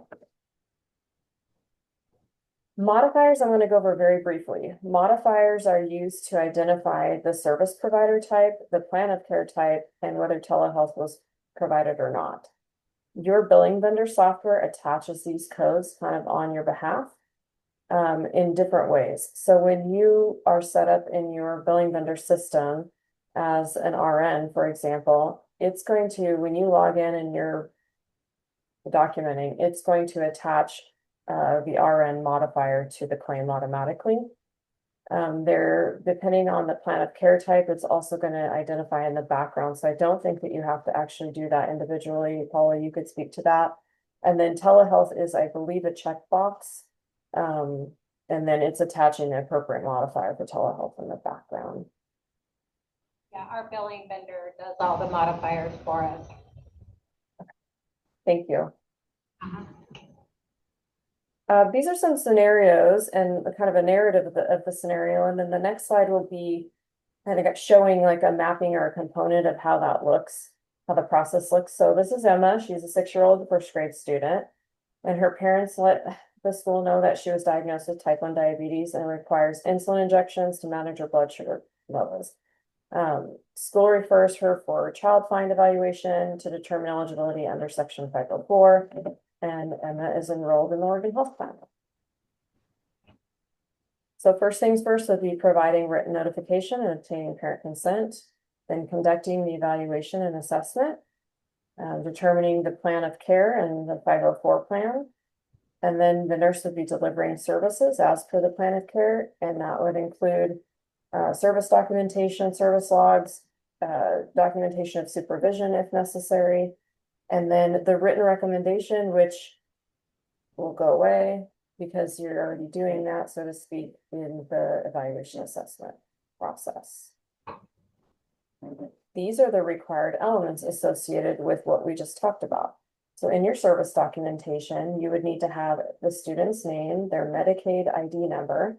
Modifiers I'm going to go over very briefly. Modifiers are used to identify the service provider type, the plan of care type, and whether telehealth was provided or not. Your billing vendor software attaches these codes kind of on your behalf in different ways. So when you are set up in your billing vendor system as an RN, for example, it's going to, when you log in and you're documenting, it's going to attach the RN modifier to the claim automatically. Depending on the plan of care type, it's also going to identify in the background. So I don't think that you have to actually do that individually. Paula, you could speak to that. And then telehealth is, I believe, a checkbox. And then it's attaching the appropriate modifier for telehealth in the background. Yeah, our billing vendor does all the modifiers for us. Thank you. These are some scenarios and kind of a narrative of the scenario. And then the next slide will be kind of showing like a mapping or a component of how that looks, how the process looks. So this is Emma. She's a 6-year-old first grade student, and her parents let the school know that she was diagnosed with type 1 diabetes and requires insulin injections to manage her blood sugar levels. School refers her for child find evaluation to determine eligibility under Section 504. And Emma is enrolled in the Oregon Health Plan. So first things first would be providing written notification and obtaining parent consent, then conducting the evaluation and assessment, determining the plan of care and the 504 plan. And then the nurse would be delivering services as per the plan of care. And that would include service documentation, service logs, documentation of supervision if necessary. And then the written recommendation, which will go away because you're already doing that, so to speak, in the evaluation assessment process. These are the required elements associated with what we just talked about. So in your service documentation, you would need to have the student's name, their Medicaid ID number.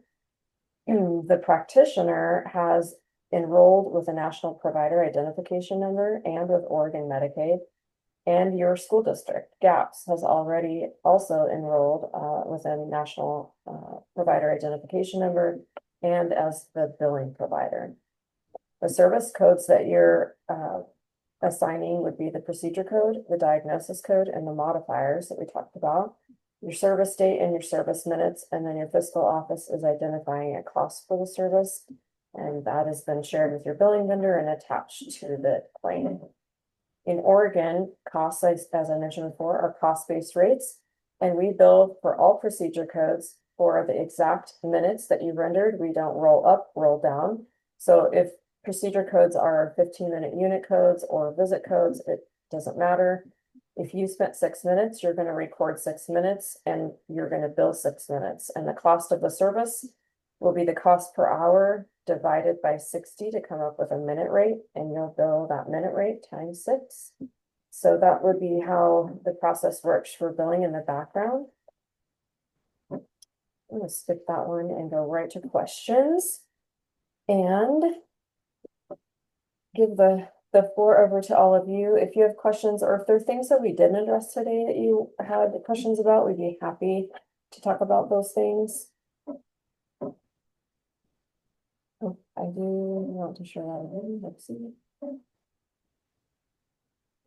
The practitioner has enrolled with a national provider identification number and with Oregon Medicaid. And your school district, GAPS, has already also enrolled with a national provider identification number and as the billing provider. The service codes that you're assigning would be the procedure code, the diagnosis code, and the modifiers that we talked about. Your service date and your service minutes, and then your fiscal office is identifying a cost for the service, and that has been shared with your billing vendor and attached to the claim. In Oregon, costs, as I mentioned before, are cost-based rates, and we bill for all procedure codes for the exact minutes that you rendered. We don't roll up, roll down. So if procedure codes are 15-minute unit codes or visit codes, it doesn't matter. If you spent 6 minutes, you're going to record 6 minutes and you're going to bill 6 minutes. And the cost of the service will be the cost per hour divided by 60 to come up with a minute rate, and you'll bill that minute rate times 6. So that would be how the process works for billing in the background. I'm going to skip that one and go right to questions and give the floor over to all of you. If you have questions or if there are things that we didn't address today that you had questions about, we'd be happy to talk about those things. Oh, I do want to share that again. Let's see.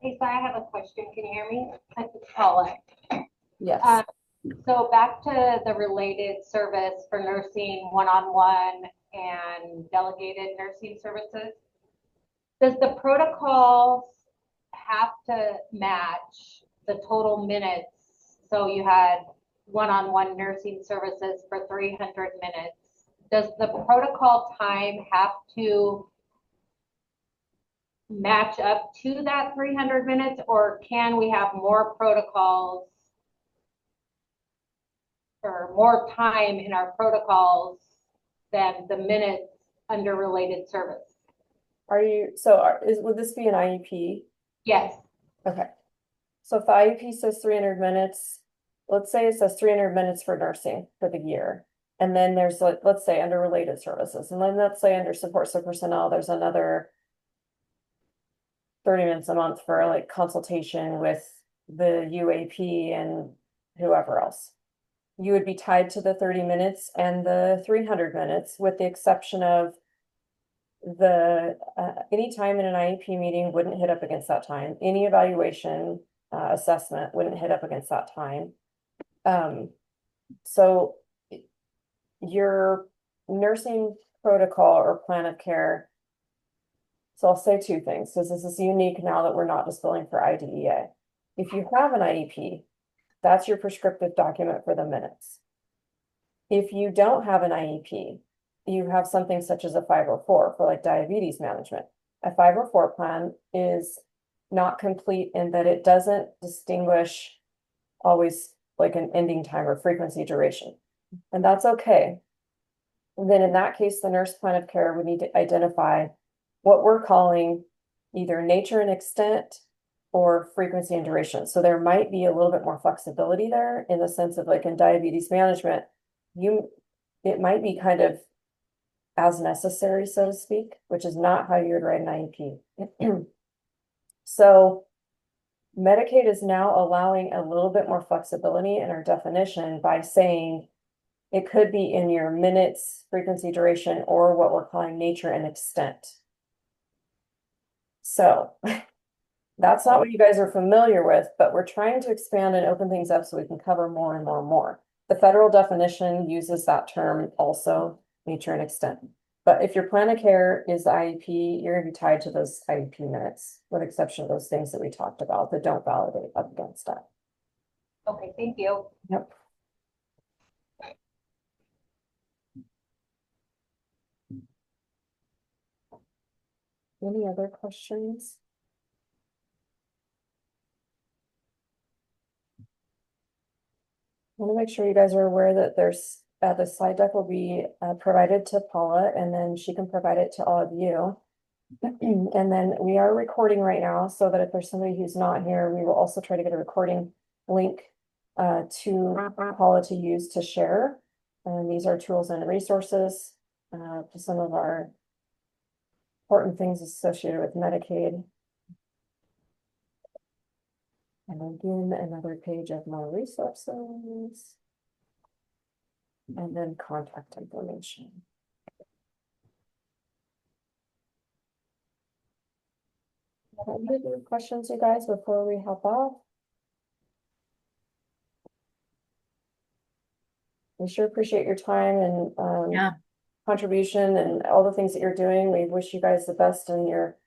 Hey, so I have a question. Can you hear me? I can call it. Yes. So back to the related service for nursing one-on-one and delegated nursing services. Does the protocols have to match the total minutes? So you had one-on-one nursing services for 300 minutes. Does the protocol time have to match up to that 300 minutes, or can we have more protocols or more time in our protocols than the minutes under related service? Would this be an IEP? Yes. Okay. So if the IEP says 300 minutes, let's say it says 300 minutes for nursing for the year. And then there's like, let's say under related services, and then let's say under support so personnel, there's another 30 minutes a month for like consultation with the UAP and whoever else. You would be tied to the 30 minutes and the 300 minutes, with the exception of the any time in an IEP meeting wouldn't hit up against that time. Any evaluation assessment wouldn't hit up against that time. So your nursing protocol or plan of care. So I'll say two things, because this is unique now that we're not just billing for IDEA. If you have an IEP, that's your prescriptive document for the minutes. If you don't have an IEP, you have something such as a 504 for like diabetes management. A 504 plan is not complete in that it doesn't distinguish always like an ending time or frequency duration. And that's okay. And then in that case, the nurse plan of care would need to identify what we're calling either nature and extent or frequency and duration. So there might be a little bit more flexibility there, in the sense of like in diabetes management, it might be kind of as necessary, so to speak, which is not how you would write an IEP. So Medicaid is now allowing a little bit more flexibility in our definition by saying it could be in your minutes, frequency, duration, or what we're calling nature and extent. So that's not what you guys are familiar with, but we're trying to expand and open things up so we can cover more and more and more. The federal definition uses that term also, nature and extent. But if your plan of care is the IEP, you're gonna be tied to those IEP minutes, with exception of those things that we talked about that don't validate up against that. Okay, thank you. Yep. Any other questions? I want to make sure you guys are aware that there's the slide deck will be provided to Paula, and then she can provide it to all of you. And then we are recording right now, so that if there's somebody who's not here, we will also try to get a recording link to Paula to use to share. And these are tools and resources to some of our important things associated with Medicaid. And again, another page of more resources. And then contact information. Any other questions, you guys, before we hop off? We sure appreciate your time and Yeah. contribution and all the things that you're doing. We wish you guys the best in your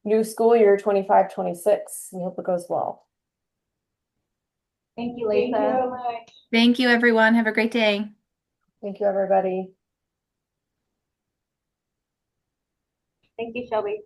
new school year 25-26. We hope it goes well. Thank you, Thank you Lisa. so much. Thank you, everyone. Have a great day. Thank you, everybody. Thank you, Shelby.